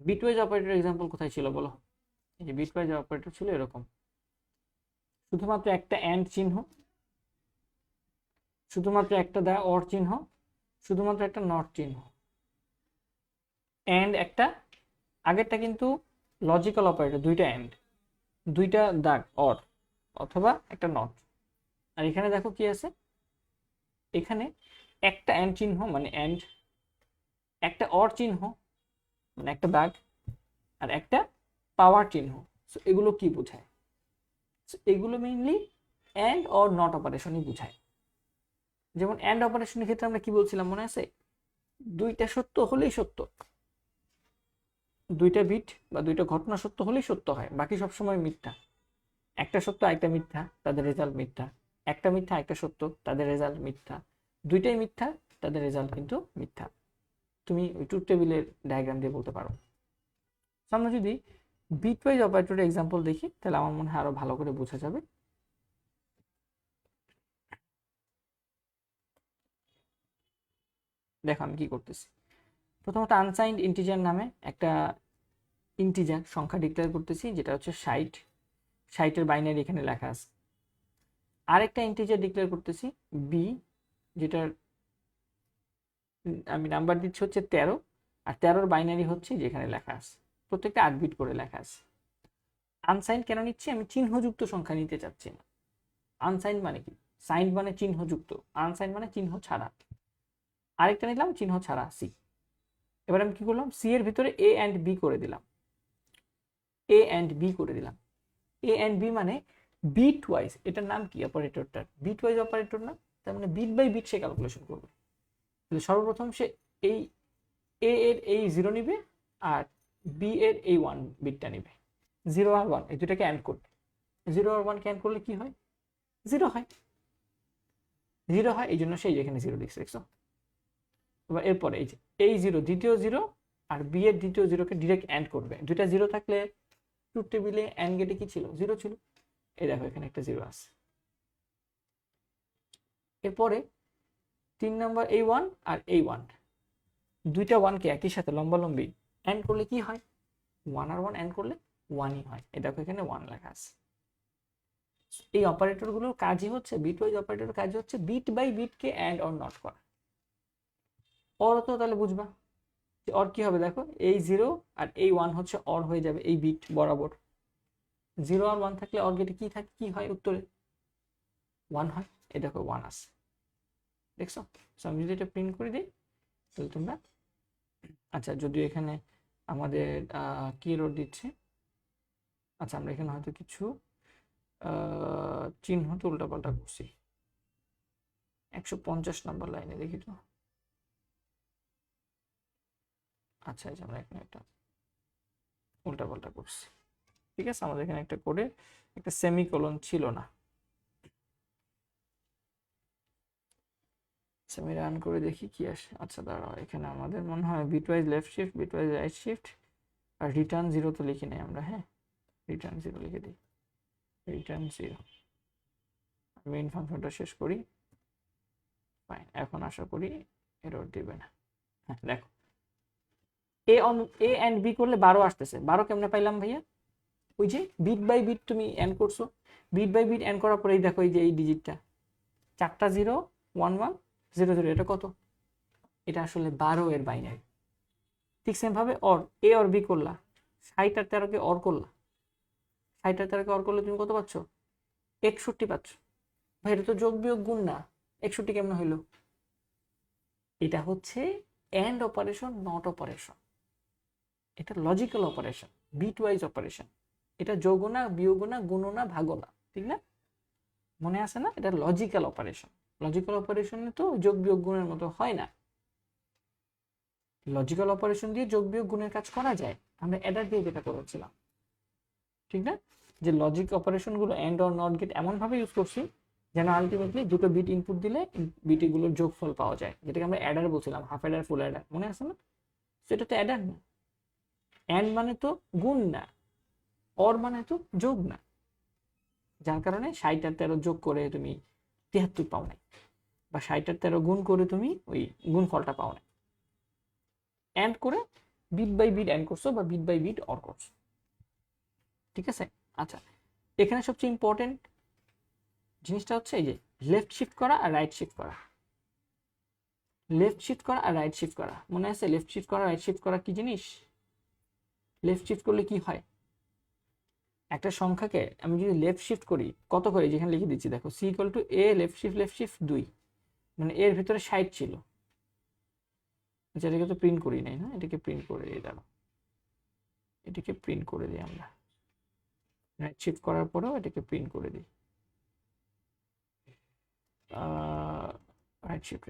বিটওয়াইজ অপারেটর এক্সাম্পল কোথায় ছিল বলো? এই যে বিটওয়াইজ অপারেটর ছিল এরকম, শুধুমাত্র একটা অ্যান্ড চিহ্ন, শুধুমাত্র একটা দা অর চিহ্ন, শুধুমাত্র একটা নট চিহ্ন, অ্যান্ড একটা, আগেরটা কিন্তু লজিক্যাল অপারেটর, দুইটা অ্যান্ড, দুইটা দাগ অর অথবা একটা নট। আর এখানে দেখো কি আছে, এখানে একটা অ্যান্ড চিহ্ন মানে অ্যান্ড, একটা অর চিহ্ন মানে একটা দাগ, আর একটা পাওয়ার চিহ্ন। সো এগুলো কি বোঝায়? এগুলো মেইনলি অ্যান্ড অর নট অপারেশনই বোঝায়। যেমন অ্যান্ড অপারেশনের ক্ষেত্রে আমরা কি বলছিলাম মনে আছে? দুইটা সত্য হলেই সত্য, দুইটা বিট বা দুইটা ঘটনা সত্য হলেই সত্য হয়, বাকি সবসময় মিথ্যা। একটা সত্য একটা মিথ্যা, তাদের রেজাল্ট মিথ্যা। একটা মিথ্যা একটা সত্য, তাদের রেজাল্ট মিথ্যা। দুইটাই মিথ্যা, তাদের রেজাল্ট কিন্তু মিথ্যা। তুমি ওই ট্রুথ টেবিলের ডায়াগ্রাম দিয়ে বলতে পারো। আমরা যদি বিটওয়াইজ অপারেটরের এক্সাম্পল দেখি তাহলে আমার মনে হয় আরো ভালো করে বোঝা যাবে। দেখো আমি কি করতেছি। প্রথমত আনসাইন্ড ইন্টিজার নামে একটা ইন্টিজার সংখ্যা ডিক্লেয়ার করতেছি, যেটা হচ্ছে 60। 60-এর বাইনারি এখানে লেখা আছে। আরেকটা ইন্টিজার ডিক্লেয়ার করতেছি বি, যেটার আমি নাম্বার দিচ্ছি হচ্ছে 13, আর 13-র বাইনারি হচ্ছে যেখানে লেখা আছে। প্রত্যেকটা 8 বিট করে লেখা আছে। আনসাইন্ড কেন নিচ্ছি? আমি চিহ্নযুক্ত সংখ্যা নিতে চাচ্ছি না। আনসাইন্ড মানে কি? সাইন্ড মানে চিহ্নযুক্ত, আনসাইন্ড মানে চিহ্ন ছাড়া। আরেকটা নিলাম চিহ্ন ছাড়া সি। এবার আমি কি করলাম? সি এর ভিতরে এ অ্যান্ড বি করে দিলাম, এ অ্যান্ড বি করে দিলাম। এ অ্যান্ড বি মানে বিট ওয়াইজ, এটার নাম কি অপারেটরটার? বিট ওয়াইজ অপারেটর না? তার মানে বিট বাই বিট সে ক্যালকুলেশন করবে। সর্বপ্রথম সে এই এ এর এই 0 নিবে আর বি এর এই 1 বিটটা নিবে। 0 আর 1 এই দুটাকে অ্যান্ড করবে। 0 আর 1 কে অ্যান্ড করলে কি হয়? 0 হয়। 0 হয়, এই জন্য সেই যেখানে 0 লিখছে, দেখছো? এবার এরপরে এই যে এই 0 দ্বিতীয় 0 আর বি এর দ্বিতীয় 0-কে ডিরেক্ট অ্যান্ড করবে। দুইটা 0 থাকলে ট্রুথ টেবিলে অ্যান্ড গেটে কি ছিল? 0 ছিল। এই দেখো এখানে একটা 0 আছে। এরপরে 3 নম্বর এই 1 আর এই 1, দুইটা 1-কে একই সাথে লম্বালম্বি অ্যান্ড করলে কি হয়? 1 আর 1 অ্যান্ড করলে 1ই হয়। এই দেখো এখানে 1 লেখা আছে। এই অপারেটরগুলোর কাজই হচ্ছে, বিটওয়াইজ অপারেটরের কাজ হচ্ছে বিট বাই বিটকে অ্যান্ড অর নট করা। অর তো তাহলে বুঝবা যে অর কি হবে। দেখো এই 0 আর এই 1 হচ্ছে অর হয়ে যাবে এই বিট বরাবর। 0 আর 1 থাকলে অর গেটে কি থাকে, কি হয় উত্তরে? 1 হয়। এই দেখো 1 আছে, দেখছো? আমি যদি এটা প্রিন্ট করে দিই তাহলে তোমরা, আচ্ছা যদিও এখানে আমাদের কি এরর দিচ্ছে, আচ্ছা আমরা এখানে হয়তো কিছু চিহ্ন তো উল্টাপাল্টা করছি। 150 নম্বর লাইনে দেখি তো। আচ্ছা এই যে আমরা এখানে একটা উল্টাপাল্টা করছি। ঠিক আছে, আমাদের এখানে একটা কোডে একটা সেমিকোলন ছিল না। আমি রান করে দেখি কি আসে। আচ্ছা দাঁড়াও, এখানে আমাদের মনে হয় bitwise left shift, bitwise right shift, আর রিটার্ন 0 তো লিখি নাই আমরা। হ্যাঁ, রিটার্ন 0 লিখে দিই, রিটার্ন 0। মেইন ফাংশনটা শেষ করি। ফাইন, এখন আশা করি এরর দিবে না। হ্যাঁ দেখো, এ অ্যান্ড বি করলে 12 আসতেছে। 12 কেমনে পাইলাম ভাইয়া? ওই যে বিট বাই বিট তুমি এন্ড করছো, বিট বাই বিট এন্ড করার পরেই দেখো এই যে এই ডিজিটটা 4টা 0 1 1 0 0, এটা কত? এটা আসলে 12 এর বাইনারি। ঠিক সেম ভাবে অর এ অর বি করলা, 60 আর 13-কে অর করলা, 60 আর 13-কে অর করলে তুমি কত পাচ্ছ? 61 পাচ্ছ। ভাই এটা তো যোগ বিয়োগ গুণ না, 61 কেমন হইলো? এটা হচ্ছে এন্ড অপারেশন, নট অপারেশন। এটা logical operation, bitwise operation. এটা যোগ না, বিয়োগ না, গুণ না, ভাগ না, ঠিক না? মনে আছে না? এটা লজিক্যাল অপারেশন। লজিক্যাল অপারেশনে তো যোগ বিয়োগ গুণের মতো হয় না। লজিক্যাল অপারেশন দিয়ে যোগ বিয়োগ গুণের কাজ করা যায়, আমরা অ্যাডার দিয়ে যেটা করেছিলাম, ঠিক না? যে লজিক অপারেশন গুলো এন্ড অর নট গেট এমন ভাবে ইউজ করছি যেন আলটিমেটলি দুটো বিট ইনপুট দিলে বিটগুলোর যোগফল পাওয়া যায়, যেটাকে আমরা অ্যাডার বলছিলাম, হাফ অ্যাডার ফুল অ্যাডার, মনে আছে না? সেটা তো অ্যাডার না। এন্ড মানে তো গুণ না, অর মানে তো যোগ না, যার কারণে 60 আর 13 যোগ করে তুমি 73 পাও নাই, বা 60 আর 13 গুণ করে তুমি ওই গুণফলটা পাও নাই। এন্ড করে বিট বাই বিট অ্যান্ড করছো বা বিট বাই বিট অর করছো, ঠিক আছে। আচ্ছা, এখানে সবচেয়ে ইম্পর্টেন্ট জিনিসটা হচ্ছে এই যে লেফট শিফট করা আর রাইট শিফট করা। লেফট শিফট করা আর রাইট শিফট করা, মনে আছে লেফট শিফট করা রাইট শিফট করা কি জিনিস? লেফট শিফট করলে কি হয়, একটা সংখ্যাকে আমি যদি লেফট শিফট করি কত করে, যেখানে লিখে দিচ্ছি দেখো, C equal to A left shift 2, মানে এর ভিতরে 60 ছিল। আচ্ছা, এটাকে তো প্রিন্ট করি নাই না, এটাকে প্রিন্ট করে দিই, দাঁড়াও এটাকে প্রিন্ট করে দিই আমরা, রাইট শিফট করার পরেও এটাকে প্রিন্ট করে দিই, রাইট শিফট,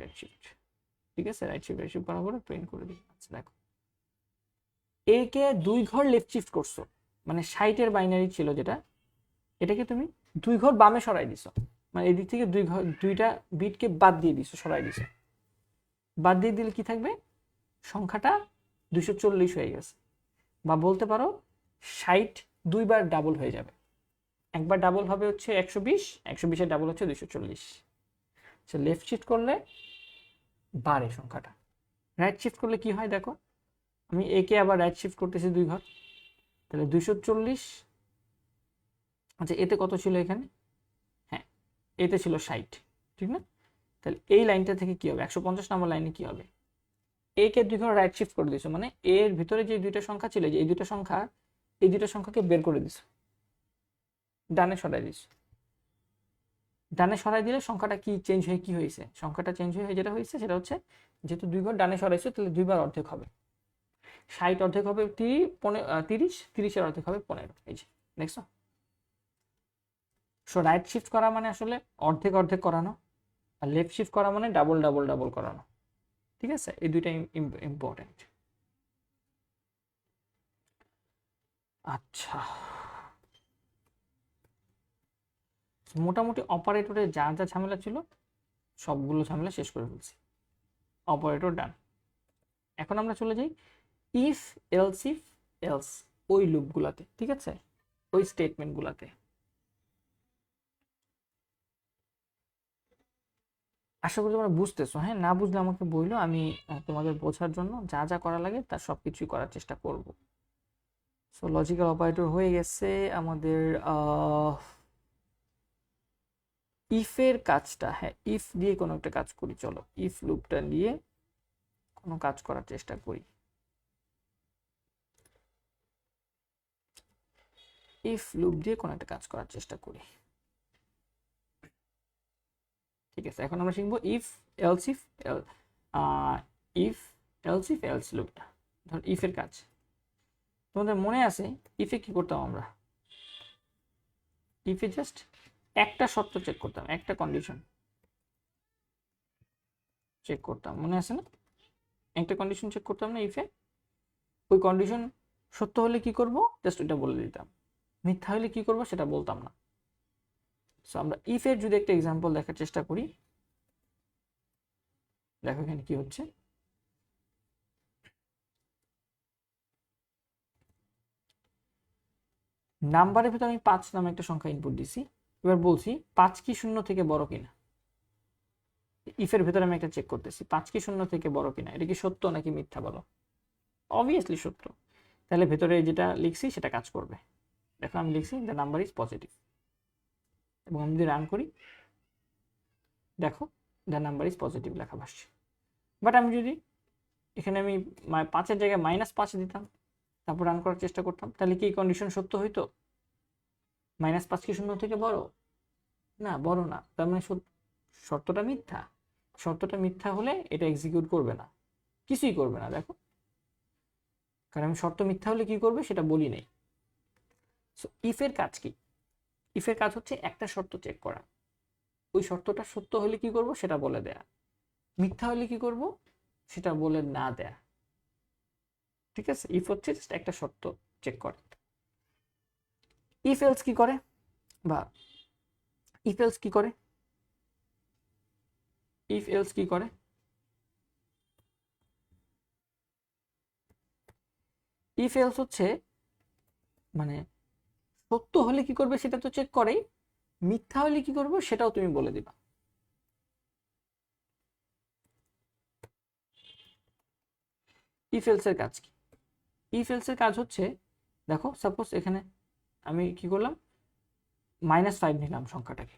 ঠিক আছে, রাইট শিফট করার পরে প্রিন্ট করে দিই। আচ্ছা দেখো, এ কে 2 ঘর লেফট শিফট করছো, মানে 60 এর বাইনারি ছিল যেটা, এটাকে তুমি 2 ঘর বামে সরাই দিছো, মানে এদিক থেকে 2 ঘর, 2টা বিটকে বাদ দিয়ে দিছো, সরাই দিছো। বাদ দিয়ে দিলে কি থাকবে, সংখ্যাটা 240 হয়ে গেছে, বা বলতে পারো 60 দুইবার ডাবল হয়ে যাবে। একবার ডাবল হবে হচ্ছে 120, 120 এর ডাবল হচ্ছে 240। আচ্ছা, লেফট শিফট করলে বাড়ে সংখ্যাটা, রাইট শিফট করলে কি হয় দেখো, আমি একে আবার রাইট শিফট করতেছি 2 ঘর, তাহলে 240। আচ্ছা, এতে কত ছিল এখানে, হ্যাঁ এতে ছিল 60, ঠিক না? তাহলে এই লাইনটা থেকে কি হবে, 150 নম্বর লাইনে কি হবে, এ কে 2 ঘর রাইট শিফট করে দিছো, মানে এর ভিতরে যে দুইটা সংখ্যা ছিল, যে এই দুইটা সংখ্যাকে বের করে দিছো, ডানে সরাই দিছো। ডানে সরাই দিলে সংখ্যাটা কি চেঞ্জ হয়ে কি হয়েছে, সংখ্যাটা চেঞ্জ হয়ে যেটা হয়েছে সেটা হচ্ছে, যেহেতু 2 ঘর ডানে সরাইছো তাহলে 2বার অর্ধেক হবে, 60 অর্ধেক হবে 30, 30-এর অর্ধেক হবে 15। এই যে দেখছো, সো রাইট শিফট করা মানে আসলে অর্ধেক অর্ধেক করানো, আর লেফট শিফট করা মানে ডাবল ডাবল ডাবল করানো, ঠিক আছে, এই দুইটা ইম্পর্টেন্ট। আচ্ছা, মোটামুটি অপারেটরে যা যা ঝামেলা ছিল সবগুলো ঝামেলা শেষ করে ফেলছি, অপারেটর ডান। এখন আমরা চলে যাই ইফ এলস ওই লুপগুলাতে, ঠিক আছে, ওই স্টেটমেন্টগুলাতে। আশা করি তোমরা বুঝতেছো, হ্যাঁ না বুঝলে আমাকে বললো, আমি তোমাদের বোঝার জন্য যা যা করা লাগে তার সবকিছুই করার চেষ্টা করব। সো লজিক্যাল অপারেটর হয়ে গেছে আমাদের। ইফের কাজটা, হ্যাঁ ইফ দিয়ে কোনো একটা কাজ করি, চলো ইফ লুপটা নিয়ে কোনো কাজ করার চেষ্টা করি। ইফ লুপ দিয়ে কোনো একটা কাজ করার চেষ্টা করি, ঠিক আছে। এখন আমরা শিখবো ইফ এলস এলস লুপটা। ধর ইফের কাজ তোমাদের মনে আছে, ইফে কি করতাম আমরা, ইফে জাস্ট একটা শর্ত চেক করতাম, একটা কন্ডিশন চেক করতাম, মনে আছে না, একটা কন্ডিশন চেক করতাম না ইফে, ওই কন্ডিশন সত্য হলে কি করব জাস্ট ওইটা বলে দিতাম, মিথ্যা হলে কি করব সেটা বলতাম না। সো আমরা ইফের যদি একটা এক্সাম্পল দেখার চেষ্টা করি, দেখো এখানে কি হচ্ছে, নাম্বারের ভিতরে আমি 5 নামে একটা সংখ্যা ইনপুট দিছি, এবার বলছি 5 কি 0 থেকে বড় কিনা। ইফের ভিতরে আমি একটা চেক করতেছি 5 কি 0 থেকে বড় কিনা, এটা কি সত্য নাকি মিথ্যা বলো, অবভিয়াসলি সত্য, তাহলে ভেতরে যেটা লিখছি সেটা কাজ করবে। দেখো আমি লিখছি দ্য নাম্বার ইজ পজিটিভ, এবং আমি যদি রান করি দেখো দ্য নাম্বার ইজ পজিটিভ লেখা ভাসছে। বাট আমি যদি এখানে আমি 5-এর জায়গায় -5 দিতাম, তারপর রান করার চেষ্টা করতাম, তাহলে কি কন্ডিশন সত্য হইতো, -5 কি 0 থেকে বড় না, বড় না, তার মানে শর্তটা মিথ্যা। শর্তটা মিথ্যা হলে এটা এক্সিকিউট করবে না, কিছুই করবে না। দেখো, কারণ আমি শর্ত মিথ্যা হলে কি করবে সেটা বলি নাই। সো ইফের কাজ কি, ইফের কাজ হচ্ছে একটা শর্ত চেক করা, ওই শর্তটা সত্য হলে কি করব সেটা বলে দেয়া, মিথ্যা হলে কি করব সেটা বলে না দেয়া, ঠিক আছে। ইফ হচ্ছে জাস্ট একটা শর্ত চেক করে। ইফ এলস কি করে, বা ইফ এলস কি করে, ইফ এলস কি করে, ইফ এলস হচ্ছে মানে সত্য হলে কি করবে সেটা তো চেক করেই, মিথ্যা হলে কি করবে সেটাও তুমি বলে দিবা। ইফ এলস এর কাজ কি, ইফ এলস এর কাজ হচ্ছে, দেখো সাপোজ এখানে আমি কি করলাম, -5 নিলাম সংখ্যাটাকে,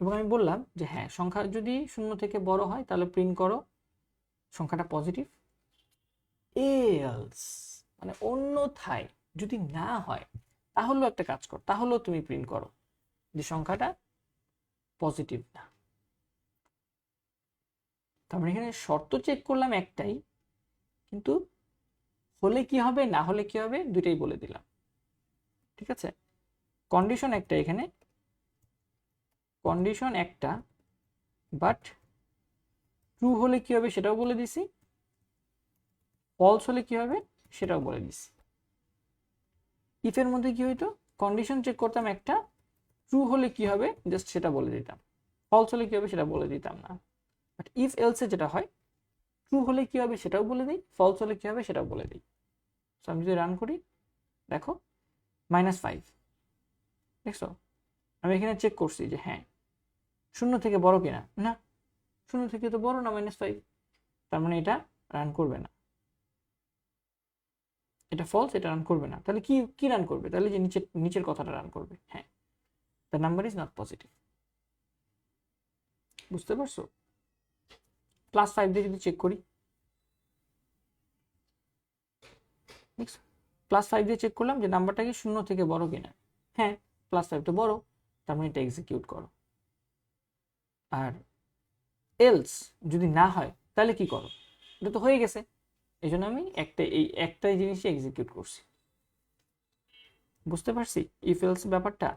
এবং আমি বললাম যে হ্যাঁ সংখ্যা যদি 0 থেকে বড় হয় তাহলে প্রিন্ট করো সংখ্যাটা পজিটিভ, এলস মানে অন্যথায় যদি না হয় তাহলেও একটা কাজ করো, তাহলেও তুমি প্রিন্ট করো যে সংখ্যাটা পজিটিভ না। তার মানে এখানে শর্ত চেক করলাম একটাই, কিন্তু হলে কি হবে না হলে কি হবে দুইটাই বলে দিলাম। ঠিক আছে, কন্ডিশন একটা, এখানে কন্ডিশন একটা, বাট ট্রু হলে কি হবে সেটাও বলে দিছি, ফলস হলে কি হবে সেটাও বলে দিছি। ইফের মধ্যে কি হইতো, কন্ডিশন চেক করতাম একটা, ট্রু হলে কি হবে জাস্ট সেটা বলে দিতাম, ফলস হলে কি হবে সেটা বলে দিতাম না। বাট ইফ এলসে যেটা হয়, ট্রু হলে কি হবে সেটাও বলে দিই, ফলস হলে কি হবে সেটাও বলে দিই। সো আমি যদি রান করি, দেখো -5, দেখছো আমি এখানে চেক করছি যে হ্যাঁ 0 থেকে বড় কিনা, না 0 থেকে তো বড় না -5, তার মানে এটা রান করবে না, এটা ফলস, এটা রান করবে না। তাহলে কি কি রান করবে, তাহলে যে নিচের নিচের কথাটা রান করবে, হ্যাঁ the number is not positive. বুঝতে পারছো? +5 দিয়ে যদি চেক করি, +5 দিয়ে চেক করলাম যে নাম্বারটা কি 0 থেকে বড় কিনা, হ্যাঁ +5 তো বড়, তার মানে এটা এক্সিকিউট করো। আর এলস যদি না হয় তাহলে কি করো, এটা তো হয়ে গেছে, এই জন্য আমি একটাই জিনিসই এক্সিকিউট করছি। বুঝতে পারছি ইফ এলস ব্যাপারটা,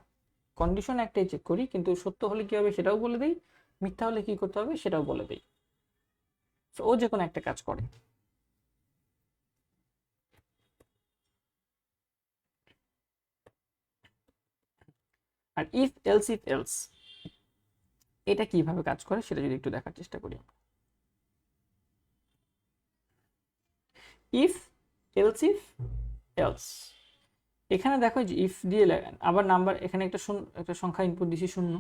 কন্ডিশন একটাই চেক করি, কিন্তু সত্য হলে কি হবে সেটাও বলে দেই, মিথ্যা হলে কি করতে হবে সেটাও বলে দেই। ও যে কোনো একটা কাজ করে। আর ইফ এলস এটা কিভাবে কাজ করে সেটা যদি একটু দেখার চেষ্টা করি। ইফ এলস এখানে দেখো যে ইফ দিয়ে আবার নাম্বার, এখানে একটা সংখ্যা ইনপুট দিছি 0,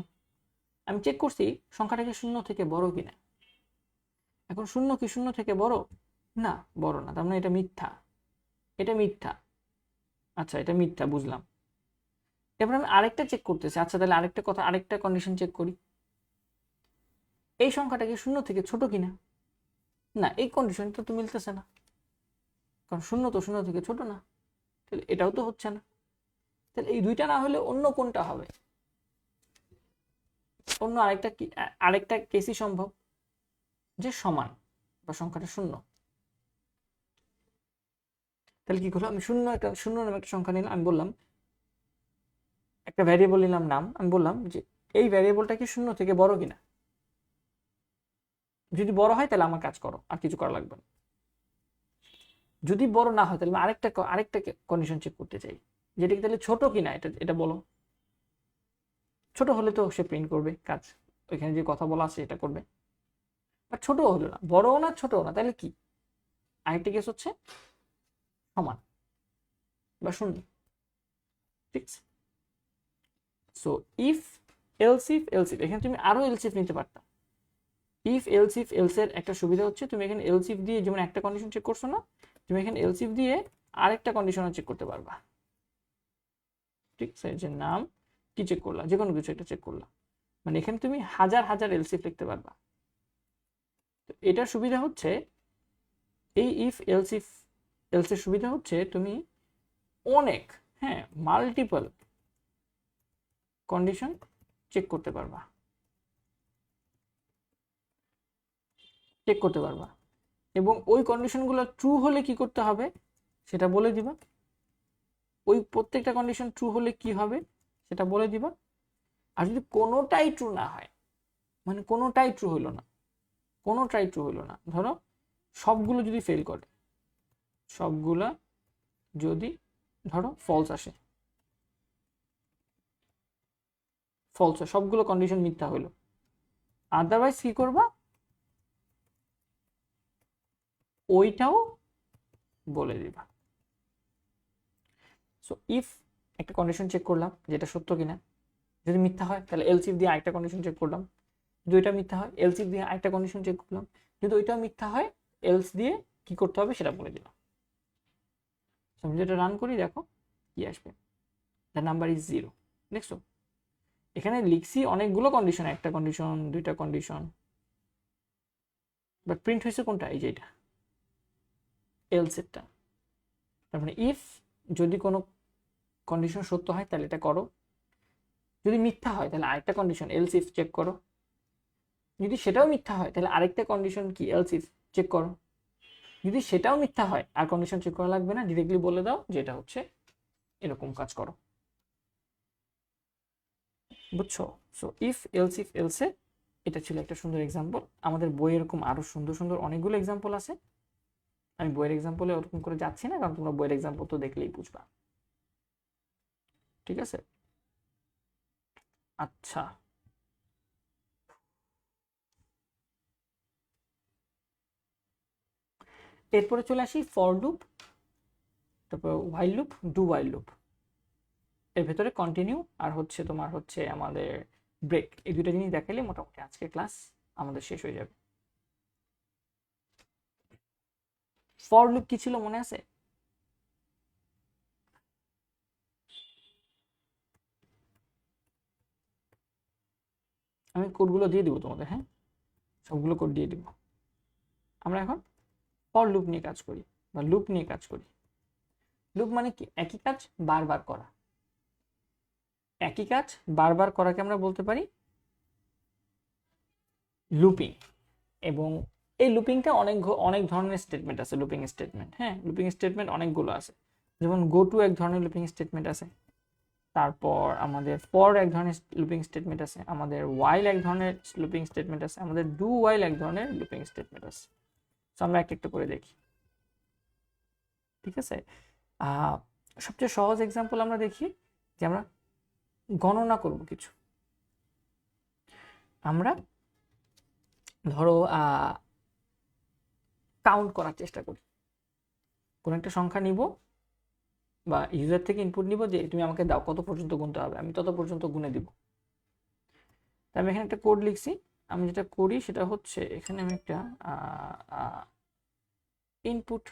আমি চেক করছি সংখ্যাটা কি 0 থেকে বড় কিনা। এখন 0 কি 0 থেকে বড়, না বড় না, তার মানে এটা মিথ্যা, এটা মিথ্যা। আচ্ছা এটা মিথ্যা বুঝলাম। এবার আমি আরেকটা চেক করতেছি, আচ্ছা তাহলে আরেকটা কন্ডিশন চেক করি, এই সংখ্যাটা কি 0 থেকে ছোট কিনা, না এই কন্ডিশনটা তো মিলতেছে না, কারণ 0 তো 0 থেকে ছোট না, তাহলে এটাও তো হচ্ছে না। তাহলে এই দুইটা না হলে অন্য কোনটা হবে, অন্য আরেকটা কেসই সম্ভব যে সমান বা সংখ্যাটা 0। তাহলে কি করলাম, আমি 0 নামে একটা সংখ্যা নিলাম, আমি বললাম একটা ভ্যারিয়েবল নিলাম নাম, আমি বললাম যে এই ভ্যারিয়েবলটা কি 0 থেকে বড় কিনা, যদি বড় হয় তাহলে আমার কাজ করো, আর কিছু করা লাগবে না। যদি বড় না হয় তাহলে আমি আরেকটা কন্ডিশন চেক করতে চাই, যেটা কি তাহলে ছোট কিনা, এটা বলো। ছোট হলে তো সে প্রিন্ট করবে, কাজ ওইখানে যে কথা বলা আছে এটা করবে। বাট ছোটও হলো না, বড়ও না ছোটও না, তাহলে কি, আরেকটা কেস হচ্ছে সমান বা 0। ঠিক আছে, সো ইফ এলস ইফ এখানে তুমি আরো এলস ইফ নিতে পারতা। ইফ এলস এর একটা সুবিধা হচ্ছে তুমি এখানে এলস ইফ দিয়ে যেমন একটা কন্ডিশন চেক করছো না, তুমি এখানে এলস ইফ দিয়ে আরেকটা কন্ডিশন চেক করতে পারবা। ঠিক আছে, যে নাম কি চেক করলা, যে কোনো কিছু একটা চেক করলা, মানে এখানে তুমি হাজার হাজার এলস ইফ লিখতে পারবা। তো এটার সুবিধা হচ্ছে, এই ইফ এলস এর সুবিধা হচ্ছে তুমি অনেক, হ্যাঁ মাল্টিপল কন্ডিশন চেক করতে পারবা, এবং ওই কন্ডিশনগুলো ট্রু হলে কি করতে হবে সেটা বলে দিবা, ওই প্রত্যেকটা কন্ডিশন ট্রু হলে কি হবে সেটা বলে দিবা। আর যদি কোনোটাই ট্রু না হয়, মানে কোনোটাই ট্রু হইলো না, ধরো সবগুলো যদি ফেল করে, সবগুলা যদি ধরো ফলস আসে, সবগুলো কন্ডিশন মিথ্যা হইলো, আদারওয়াইজ কি করবা ওইটাও বলে দিবা। সো ইফ একটা কন্ডিশন চেক করলাম যেটা সত্য কিনা, যদি মিথ্যা হয় তাহলে এলস ইফ দিয়ে আরেকটা কন্ডিশন চেক করলাম, যদি ওইটা মিথ্যা হয় এলস ইফ দিয়ে আরেকটা কন্ডিশন চেক করলাম, যদি ওইটাও মিথ্যা হয় এলস দিয়ে কি করতে হবে সেটা বলে দিলাম। আমি যেটা রান করি দেখো কি আসবে, দ্য নাম্বার ইজ 0। দেখছো এখানে লিখছি অনেকগুলো কন্ডিশন, একটা কন্ডিশন, দুইটা কন্ডিশন, বাট প্রিন্ট হয়েছে কোনটা, এই যে এটা এলস এরটা। তার মানে ইফ যদি কোনো কন্ডিশন সত্য হয় তাহলে এটা করো, যদি মিথ্যা হয় তাহলে আরেকটা কন্ডিশন এলস ইফ চেক করো, যদি সেটাও মিথ্যা হয় তাহলে আরেকটা কন্ডিশন কি এলস ইফ চেক করো, যদি সেটাও মিথ্যা হয় আর কন্ডিশন চেক করা লাগবে না, ডিরেক্টলি বলে দাও যে এটা হচ্ছে এরকম কাজ করো। বুঝছো? So if else if else এটা ছিল একটা সুন্দর এক্সাম্পল। আমাদের বই এরকম আরো সুন্দর সুন্দর অনেকগুলো এক্সাম্পল আছে। আমি বইয়ের এক্সাম্পলে ওরকম করে যাচ্ছি না, কারণ তোমরা বইয়ের এক্সাম্পল তো দেখলেই বুঝবা। ঠিক আছে, আচ্ছা এরপরে চলে আসি ফর লুপ, তারপর ওয়াইল লুপ, ডু ওয়াইল লুপ। এর ভেতরে কন্টিনিউ আর হচ্ছে তোমার হচ্ছে আমাদের ব্রেক, এই দুটো জিনিস দেখাইলে মোটামুটি আজকের ক্লাস আমাদের শেষ হয়ে যাবে। ফর লুপ কি ছিল মনে আছে? আমি কোডগুলো দিয়ে দিব তোমাদের, হ্যাঁ সবগুলো কোড দিয়ে দিব। আমরা এখন ফর লুপ নিয়ে কাজ করি বা লুপ নিয়ে কাজ করি। লুপ মানে কি? একই কাজ বারবার করা। একই কাজ বারবার করাকে আমরা বলতে পারি লুপিং। এবং এই লুপিংটা অনেক ধরনের স্টেটমেন্ট আছে, লুপিং স্টেটমেন্ট। হ্যাঁ, লুপিং স্টেটমেন্ট অনেকগুলো আছে, যেমন গো টু এক ধরনের লুপিং স্টেটমেন্ট আছে, তারপর আমাদের ফর এক ধরনের লুপিং স্টেটমেন্ট আছে, আমাদের ওয়াইল এক ধরনের লুপিং স্টেটমেন্ট আছে, আমাদের ডু ওয়াইল এক ধরনের লুপিং স্টেটমেন্ট আছে। তো আমরা একটা করে দেখি। ঠিক আছে, সবচেয়ে সহজ এক্সাম্পল আমরা দেখি যে আমরা গণনা করব কিছু। আমরা ধরো কাউন্ট করার চেষ্টা করি, কোনো একটা সংখ্যা নিব বা ইউজার থেকে ইনপুট নিব যে তুমি আমাকে দাও কত পর্যন্ত গুনতে হবে, আমি তত পর্যন্ত গুনে দিব। তাই আমি এখানে একটা কোড লিখছি। আমি যেটা করি সেটা হচ্ছে এখানে আমি একটা ইনপুট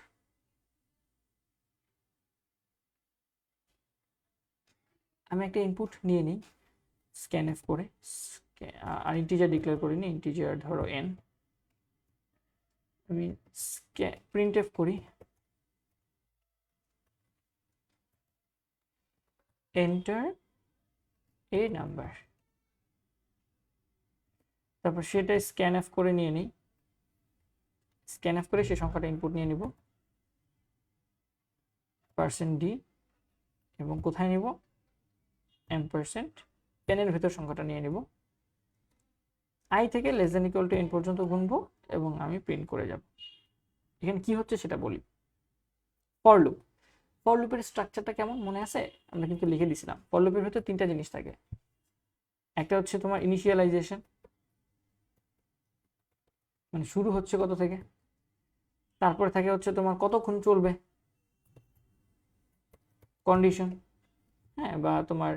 নিয়ে নিই, স্ক্যানএফ করে, আর ইন্টিজার ডিক্লেয়ার করে নিই, ইন্টিজার ধরো n, আমি প্রিন্টএফ করি এন্টার এ নাম্বার, তারপর সেটা স্ক্যানএফ করে নিয়ে নিই, স্ক্যানএফ করে সেই সংখ্যাটা ইনপুট নিয়ে নিব %d, এবং কোথায় নিব %, n এর ভেতর সংখ্যাটা নিয়ে নিব, i থেকে less than equal to n পর্যন্ত গুনবো এবং আমি প্রিন্ট করে যাব। এখানে কি হচ্ছে সেটা বলি। ফর লুপ, ফর লুপের স্ট্রাকচারটা কেমন মনে আছে? আমরা কিন্তু লিখে দিছিলাম। ফর লুপের ভেতর তিনটা জিনিস থাকে। একটা হচ্ছে তোমার ইনিশিয়ালাইজেশন, মানে শুরু হচ্ছে কত থেকে, তারপরে থাকে হচ্ছে তোমার কতক্ষণ চলবে কন্ডিশন, হ্যাঁ, বা তোমার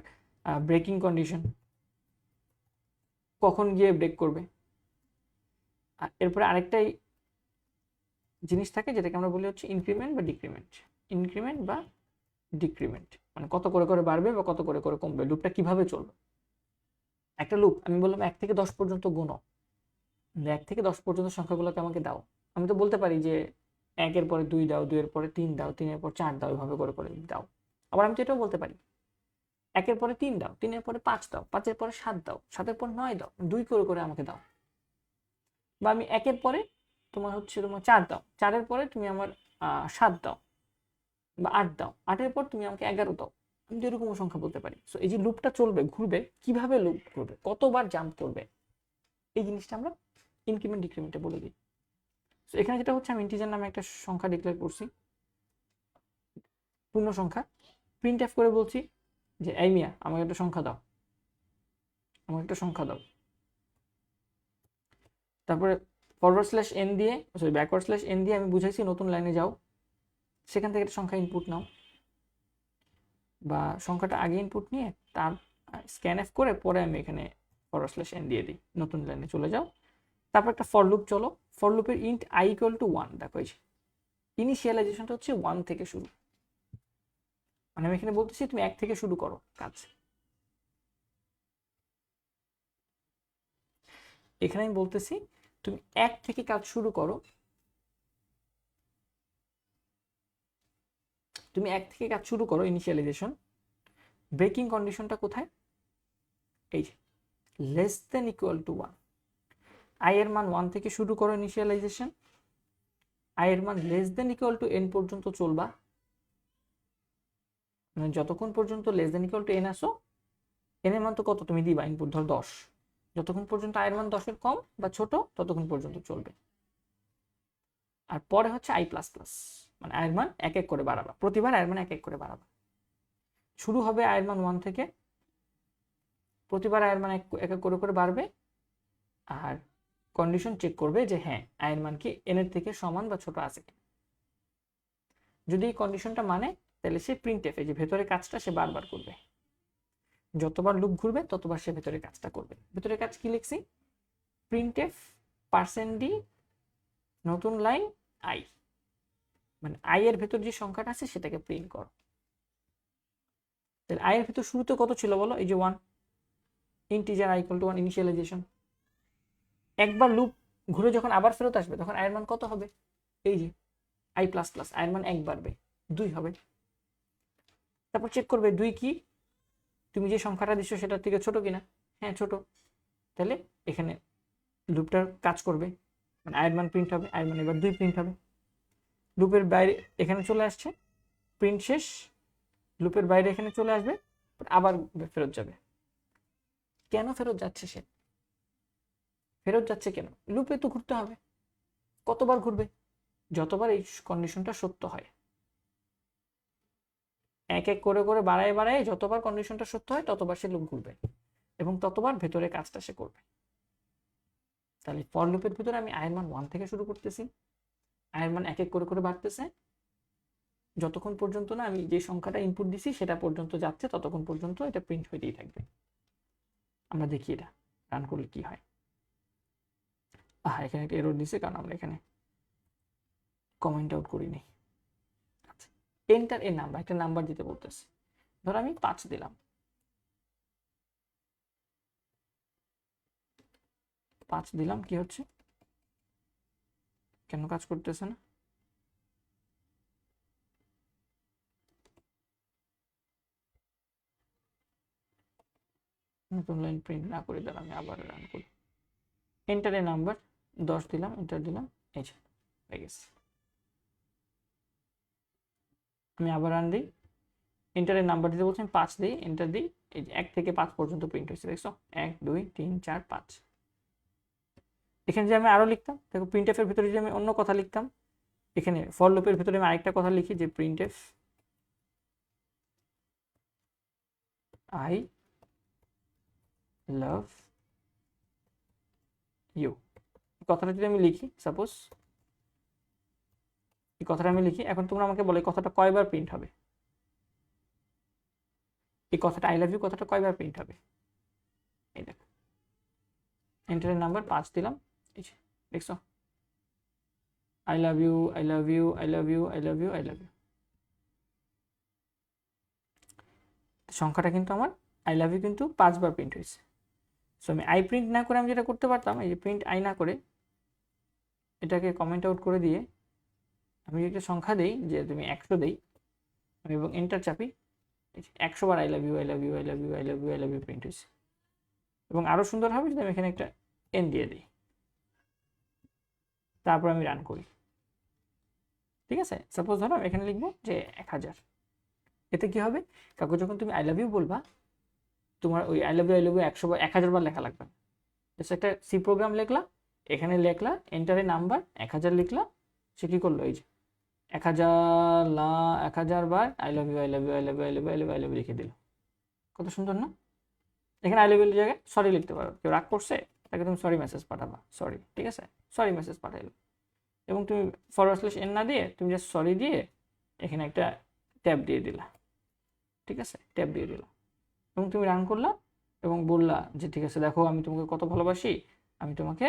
ব্রেকিং কন্ডিশন, কখন গিয়ে ব্রেক করবে। এরপরে আরেকটাই জিনিস থাকে যেটাকে আমরা বলি হচ্ছে ইনক্রিমেন্ট বা ডিক্রিমেন্ট। ইনক্রিমেন্ট বা ডিক্রিমেন্ট মানে কত করে করে বাড়বে বা কত করে করে কমবে, লুপটা কিভাবে চলবে। একটা লুপ আমি বললাম 1 থেকে 10 পর্যন্ত গুনো, 1 থেকে 10 পর্যন্ত সংখ্যাগুলোকে আমাকে দাও। আমি তো বলতে পারি যে 1 এর পরে 2 দাও, 2 এর পরে 3 দাও, 3 এর পর 4 দাও, এভাবে করে করে দাও। আবার আমি তো এটাও বলতে পারি 1 এর পরে 3 দাও, 3 এর পরে 5 দাও, 5 এর পরে 7 দাও, 7 এর পর 9 দাও, 2 করে করে আমাকে দাও। বা আমি 1 এর পরে তোমার হচ্ছে তোমার 4 দাও, 4 এর পরে তুমি আমার 7 দাও বা 8 দাও, 8 এর পর তুমি আমাকে 11 দাও। আমি তো এরকম সংখ্যা বলতে পারি। সো এই যে লুপটা চলবে, ঘুরবে, কিভাবে লুপ ঘুরবে, কতবার জাম্প করবে, এই জিনিসটা আমরা ইনক্রিমেন্ট ডিক্রিমেন্টে বলে দিই। সো এখানে যেটা হচ্ছে আমি ইন্টিজার নামে একটা সংখ্যা ডিক্লেয়ার করছি, পূর্ণ সংখ্যা, প্রিন্ট এফ করে বলছি যে এই মিয়া আমাকে একটা সংখ্যা দাও, আমাকে একটা সংখ্যা দাও। তারপরে ফরওয়ার্ড স্ল্যাশ এন দিয়ে, সরি ব্যাকওয়ার্ড স্ল্যাশ এন দিয়ে আমি বুঝাইছি নতুন লাইনে যাও, সেখান থেকে একটা সংখ্যা ইনপুট নাও, বা সংখ্যাটা আগে ইনপুট নিয়ে তার স্ক্যানএফ করে পরে আমি এখানে ফরওয়ার্ড স্ল্যাশ এন দিয়ে দিই, নতুন লাইনে চলে যাও। তারপর একটা ফর লুপ চলো, ফর লুপের ইন্ট i ইকুয়াল টু 1, দেখো এই ইনিশিয়ালাইজেশনটা হচ্ছে 1 থেকে শুরু, মানে আমি এখানে বলতেছি তুমি 1 থেকে শুরু করো কাজ। এখানে আমি বলতেছি তুমি 1 থেকে কাজ শুরু করো, তুমি 1 থেকে কাজ শুরু করো ইনিশিয়ালাইজেশন। ব্রেকিং কন্ডিশনটা কোথায়? এই যে less than equal to 1, I এর মান 1 থেকে শুরু করো ইনিশিয়ালাইজেশন, আই এর মান less than equal to n পর্যন্ত চলবা, মানে যতক্ষণ পর্যন্ত less than equal to n আসো, n এর মান তো কত তুমি দিবা, ইনপুট ধর 10, যতক্ষণ পর্যন্ত আই এর মান 10 এর কম বা ছোট ততক্ষণ পর্যন্ত চলবে। আর পরে হচ্ছে আই প্লাস প্লাস, মানে আই এর মান এক এক করে বাড়াবা, প্রতিবার আই এর মান এক এক করে বাড়াবা। শুরু হবে আই এর মান 1 থেকে, প্রতিবার আই এর মান এক এক করে করে বাড়বে, আর কন্ডিশন চেক করবে যে হ্যাঁ আই এর মান কি n এর থেকে সমান বা ছোট আছে। যদি এই কন্ডিশনটা মানে তাহলে সে প্রিন্টএফ, এই যে ভেতরে কাজটা সে বারবার করবে, যতবার লুপ ঘুরবে ততবার সে ভেতরে কাজটা করবে। ভেতরে কাজ কি লিখছি? প্রিন্টএফ %d নতুন লাইন আই, মানে আই এর ভেতর যে সংখ্যাটা আছে সেটাকে প্রিন্ট করো। তাহলে আই এর ভেতর শুরুতে কত ছিল বলো? এই যে 1, ইন্টিজার i = 1 ইনিশিয়ালাইজেশন। একবার লুপ ঘুরে যখন আবার ফেরত আসবে তখন আই এর মান কত হবে? এই যে i প্লাস প্লাস, আই এর মান 1 বাড়বে, 2 হবে। তারপর চেক করবে 2 কি তুমি যে সংখ্যাটা দিচ্ছ সেটার থেকে ছোট কিনা, হ্যাঁ ছোট, তাহলে এখানে লুপটার কাজ করবে, মানে আই এর মান প্রিন্ট হবে, আই এর মান এবার 2 প্রিন্ট হবে। লুপের বাইরে এখানে চলে আসছে, প্রিন্ট শেষ, লুপের বাইরে এখানে চলে আসবে, আবার ফেরত যাবে। কেন ফেরত যাচ্ছে সে? ফেরত যাচ্ছে কেন? লুপে তো ঘুরতে হবে, কতবার ঘুরবে? যতবার এই কন্ডিশনটা সত্য হয়, এক এক করে করে বাড়ায় বাড়ায় যতবার কন্ডিশনটা সত্য হয় ততবার সে লুপ ঘুরবে এবং ততবার ভেতরে কাজটা সে করবে। তাহলে ফর লুপের ভিতরে আমি আই এর মান 1 থেকে শুরু করতেছি, আই এর মান এক এক করে করে বাড়তেছে, যতক্ষণ পর্যন্ত না আমি যে সংখ্যাটা ইনপুট দিছি সেটা পর্যন্ত যাচ্ছে ততক্ষণ পর্যন্ত এটা প্রিন্ট হইতেই থাকবে। আমরা দেখি এটা রান করলে কি হয়। এখানে একটা এরর দিছে কারণ আমরা এখানে কমেন্ট আউট করিনি। আচ্ছা, এন্টার এ নাম্বার, একটা নাম্বার দিতে বলতেছে, ধর আমি 5 দিলাম, 5 দিলাম, কি হচ্ছে? কেন কাজ করতেছে না? নতুন লাইন প্রিন্ট না করে দাঁড়া, আমি আবার রান করি। এন্টার এ নাম্বার 10 দিলাম, এন্টার দিলাম, এই যে হয়ে গেছে। আমি আবার রান দিই, এন্টারের নাম্বার দিতে বলছি, আমি 5 দিই, এন্টার দিই, এই যে 1 থেকে 5 পর্যন্ত প্রিন্ট হয়েছে, দেখছো? 1 2 3 4 5। এখানে যে আমি আরো লিখতাম, দেখো প্রিন্টএফ এর ভিতরে যদি আমি অন্য কথা লিখতাম, এখানে ফর লুপের ভিতরে আমি আরেকটা কথা লিখি যে প্রিন্টএফ আই লাভ ইউ, কথাটা যদি আমি লিখি, সাপোজ এই কথাটা আমি লিখি, এখন তোমরা আমাকে বলো এই কথাটা কয়বার প্রিন্ট হবে? এই কথাটা আই লাভ ইউ কথাটা কয়বার প্রিন্ট হবে? এই দেখো, এন্টারের নাম্বার 5 দিলাম, এই যে দেখছো, I love you, I love you, I love you, I love you, I love you. সংখ্যাটা কিন্তু আমার আই লাভ ইউ কিন্তু 5 বার প্রিন্ট হয়েছে। সো আমি আই প্রিন্ট না করে আমি যেটা করতে পারতাম, এই যে প্রিন্ট আই না করে এটাকে কমেন্ট আউট করে দিয়ে আমি একটা সংখ্যা দেই, যে তুমি 100 দেই আমি এবং এন্টার চাপি, 100 বার I love you, I love you, I love you, I love you, I love you print হয়েছে। এবং আরো সুন্দর হবে যদি আমি এখানে একটা এন দিয়ে দিই, তারপর আমি রান করি। ঠিক আছে, সাপোজ ধরো আমি এখানে লিখবো যে 1000। এতে কি হবে? কাকু যখন তুমি আই লাভ ইউ বলবা, তোমার ওই আই লাভ ইউ 100 বার 1000 বার লেখা লাগবে। জাস্ট একটা সি প্রোগ্রাম লিখলা, এখানে লিখলা এন্টারে নাম্বার 1000 লিখলা, সে কি করলো, এই যে 1000 বার I love you, I love you, I love you, I love you, I love you, I love you লিখে দিল। কত সুন্দর না? এখানে আই লাভ ইউ জায়গায় সরি লিখতে পারো, কেউ রাগ করছে তাকে তুমি সরি মেসেজ পাঠাবা, সরি, ঠিক আছে, সরি মেসেজ পাঠাইলো। এবং তুমি /n না দিয়ে তুমি জাস্ট সরি দিয়ে এখানে একটা ট্যাব দিয়ে দিলা, ঠিক আছে, ট্যাব দিয়ে দিলা এবং তুমি রান করলা এবং বললা যে ঠিক আছে দেখো আমি তোমাকে কত ভালোবাসি, আমি তোমাকে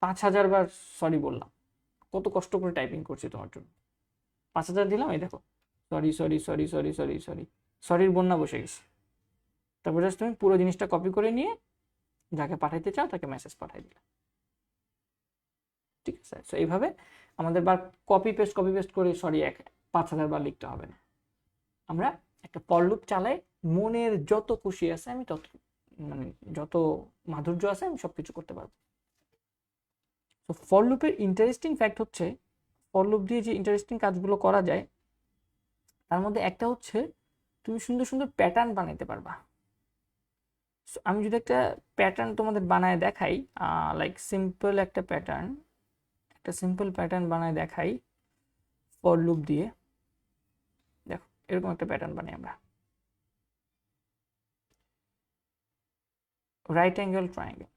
5000 বার সরি বললাম, কত কষ্ট করে টাইপিং করছি তোমার জন্য, 5000 দিলাম, এই দেখো sorry sorry sorry sorry sorry sorry সরির বন্যা বসে গেছে। তারপর জাস্ট তুমি পুরো জিনিসটা কপি করে নিয়ে যাকে পাঠাইতে চাও তাকে মেসেজ পাঠাই দিলে, ঠিক আছে। সো এইভাবে আমাদের বার কপি পেস্ট করে সরি 5000 বার লিখতে হবে না। আমরা একটা ফর লুপ চালাই, মনের যত খুশি আছে আমি তত, মানে যত মাধুর্য আছে আমি সবকিছু করতে পারবো। তো ফর লুপের ইন্টারেস্টিং ফ্যাক্ট হচ্ছে, ফর লুপ দিয়ে যে ইন্টারেস্টিং কাজগুলো করা যায় তার মধ্যে একটা হচ্ছে তুমি সুন্দর সুন্দর প্যাটার্ন বানাইতে পারবা। আমি যদি একটা প্যাটার্ন তোমাদের বানায় দেখাই, লাইক সিম্পল একটা প্যাটার্ন বানায় দেখাই ফর লুপ দিয়ে। দেখো এরকম একটা প্যাটার্ন বানাই আমরা, রাইট অ্যাঙ্গেল ট্রায়াঙ্গেল।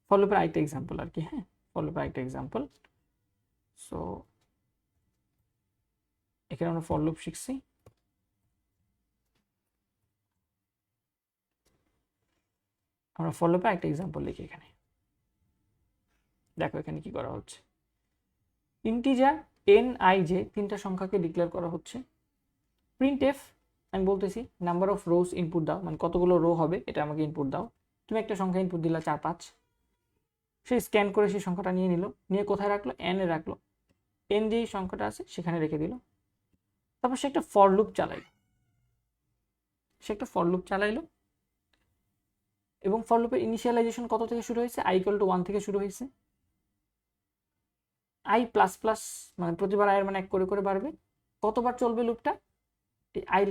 ফর লুপের আরেকটা এক্সাম্পল আর কি, হ্যাঁ ফর লুপের আরেকটা এক্সাম্পল। সো এখানে আমরা ফর লুপ শিখছি, আমরা ফর লুপের একটা এক্সাম্পল লিখি এখানে। দেখো এখানে কি করা হচ্ছে, ইন্টিজার n তিনটা সংখ্যাকে ডিক্লেয়ার করা হচ্ছে। প্রিন্ট এফ আমি বলতেছি নাম্বার অফ রোজ ইনপুট দাও, মানে কতগুলো রো হবে এটা আমাকে ইনপুট দাও। তুমি একটা সংখ্যা ইনপুট দিলা 4 5, সে স্ক্যান করে সেই সংখ্যাটা নিয়ে নিল, নিয়ে কোথায় রাখলো, n এ রাখলো, n যেই সংখ্যাটা আছে সেখানে রেখে দিল। তারপর সে একটা ফর লুপ চালাইলো, এবং ফর লুপের ইনিশিয়ালাইজেশন কত থেকে শুরু হয়েছে, i = 1 থেকে শুরু হয়েছে। i প্লাস প্লাস মানে প্রতিবার i এর মান 1 করে করে বাড়বে। কতবার চলবে লুপটা, i ≤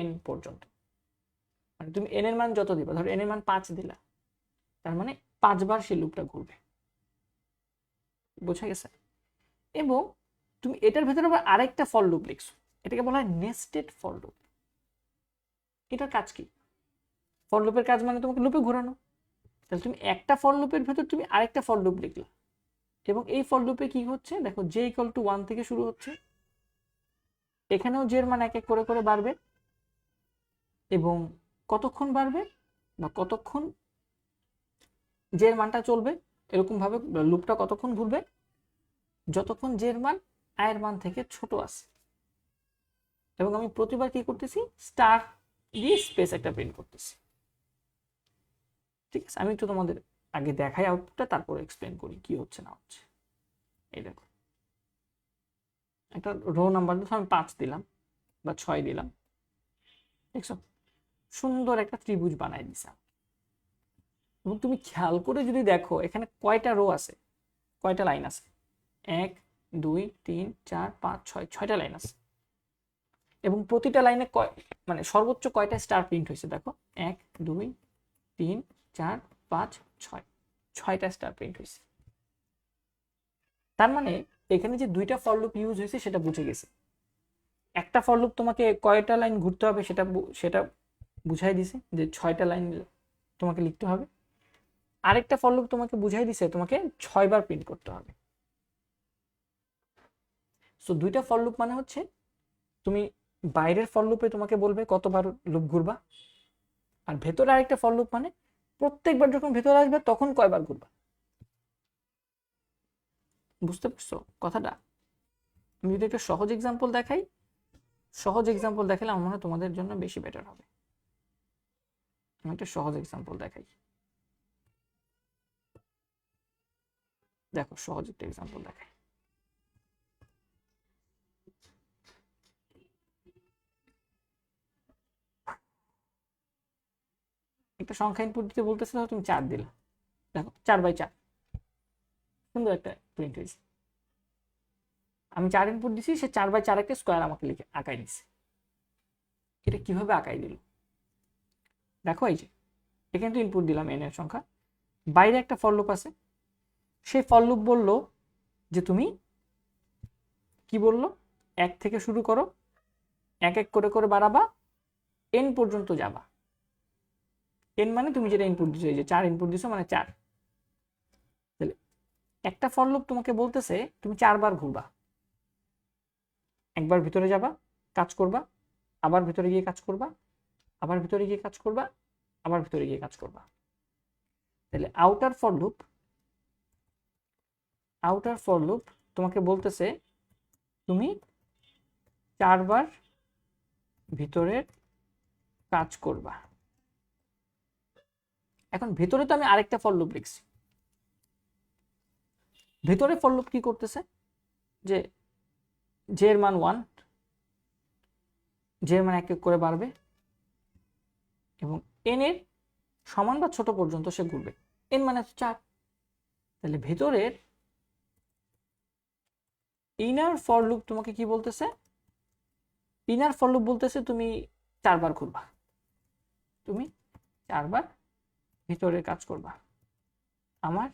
n পর্যন্ত। মানে তুমি n এর মান যত দিবা, ধরো n এর মান 5 দিলা, তার মানে 5 বার সেই লুপটা ঘুরবে, বোঝা গেছে। এবং তুমি এটার ভেতরে আবার আরেকটা ফর লুপ লিখছো, এটাকে বলা হয় নেস্টেড ফর লুপ। এটার কাজ কি, ফর লুপের কাজ মানে তোমাকে লুপে ঘোরানো। তাহলে তুমি একটা ফর লুপের ভেতর তুমি আরেকটা ফর লুপ লিখলা, এবং এই ফর লুপে কি হচ্ছে দেখো, j = 1 থেকে শুরু হচ্ছে, এখানেও j এর মান 1 1 করে করে বাড়বে। এবং কতক্ষণ বাড়বে বা কতক্ষণ j এর মানটা চলবে, এরকম ভাবে লুপটা কতক্ষণ ঘুরবে, যতক্ষণ j এর মান i এর মান থেকে ছোট আছে। এবং আমি প্রতিবার কি করতেছি, স্টার দিয়ে স্পেস একটা প্রিন্ট করতেছি, ঠিক আছে। আমি একটু তোমাদের আগে দেখাই আউটপুটটা, তারপর এক্সপ্লেন করি কি হচ্ছে না হচ্ছে। এই দেখো একটা রো নাম্বার আমি 5 দিলাম বা 6 দিলাম, দেখছো সুন্দর একটা ত্রিভুজ বানাই দিছে। এবং তুমি খেয়াল করে যদি দেখো এখানে কয়টা রো আছে, কয়টা লাইন আছে, 1 2 3 4 5 6, 6টা লাইন আছে। এবং প্রতিটা লাইনে মানে সর্বোচ্চ কয়টা স্টার প্রিন্ট হয়েছে দেখো, 1 2 3 4 5 6, 6টা স্টার প্রিন্ট হয়েছে। তার মানে এখানে যে দুইটা ফর লুপ ইউজ হয়েছে সেটা বুঝে গেছে। একটা ফর লুপ তোমাকে কয়টা লাইন ঘুরতে হবে সেটা বুঝাই দিছে, যে 6টা লাইন তোমাকে লিখতে হবে। আরেকটা ফর লুপ তোমাকে বুঝাই দিছে তোমাকে 6 বার প্রিন্ট করতে হবে। সো দুইটা ফর লুপ মানে হচ্ছে তুমি বাইরের ফর লুপে তোমাকে বলবে কতবার লুপ ঘুরবা, আর ভেতরে আরেকটা ফর লুপ মানে প্রত্যেকবার যখন ভেতরে আসবে তখন কয়বার ঘুরবা। বুঝতে পারছো কথাটা? আমি যদি একটা সহজ এক্সাম্পল দেখাই, দেখালে আমার মনে হয় তোমাদের জন্য বেশি বেটার হবে। আমি একটা সহজ এক্সাম্পল দেখাই, দেখো সহজ একটা এক্সাম্পল দেখাই। একটা সংখ্যা ইনপুট দিতে বলতেছে, তুমি 4 দিলে, দেখো 4/4 সুন্দর একটা প্রিন্ট হয়েছে। আমি 4 ইনপুট দিছি, সে 4/4 একটা স্কোয়ার আমাকে লিখে আঁকাই দিছে। এটা কিভাবে আঁকাই দিল দেখো, এই যে এখানে তো ইনপুট দিলাম n এর সংখ্যা, বাইরে একটা ফর লুপ আছে, সেই ফর লুপ বললো যে তুমি কি বললো, 1 থেকে শুরু করো, 1 1 করে করে বাড়াবা, n পর্যন্ত যাবা। n মানে তুমি যেটা ইনপুট দিছো, এই যে 4 ইনপুট দিছো মানে 4। তাহলে একটা ফর লুপ তোমাকে বলতেছে তুমি 4 বার ঘুরবা, একবার ভিতরে যাবা, কাজ করবা, আবার ভিতরে গিয়ে কাজ করবা, আবার ভিতরে গিয়ে কাজ করবা, আবার ভিতরে গিয়ে কাজ করবা। তাহলে আউটার ফর লুপ তোমাকে বলতেছে তুমি 4বার ভিতরের কাজ করবা। এখন ভিতরে তো আমি আরেকটা ফর লুপ লিখছি। ভিতরে ফর লুপ কি করতেছে যে জে এর মান 1, জে এর মান 1 করে বাড়বে এবং এন এর সমান বা ছোট পর্যন্ত সে ঘুরবে। এন মানে 4। তাহলে ভেতরের ইনার ফর লুপ তোমাকে কি বলতেছে? ইনার ফর লুপ বলতেছে তুমি 4বার ঘুরবা, তুমি 4বার ভিতরের কাজ করবা, আমার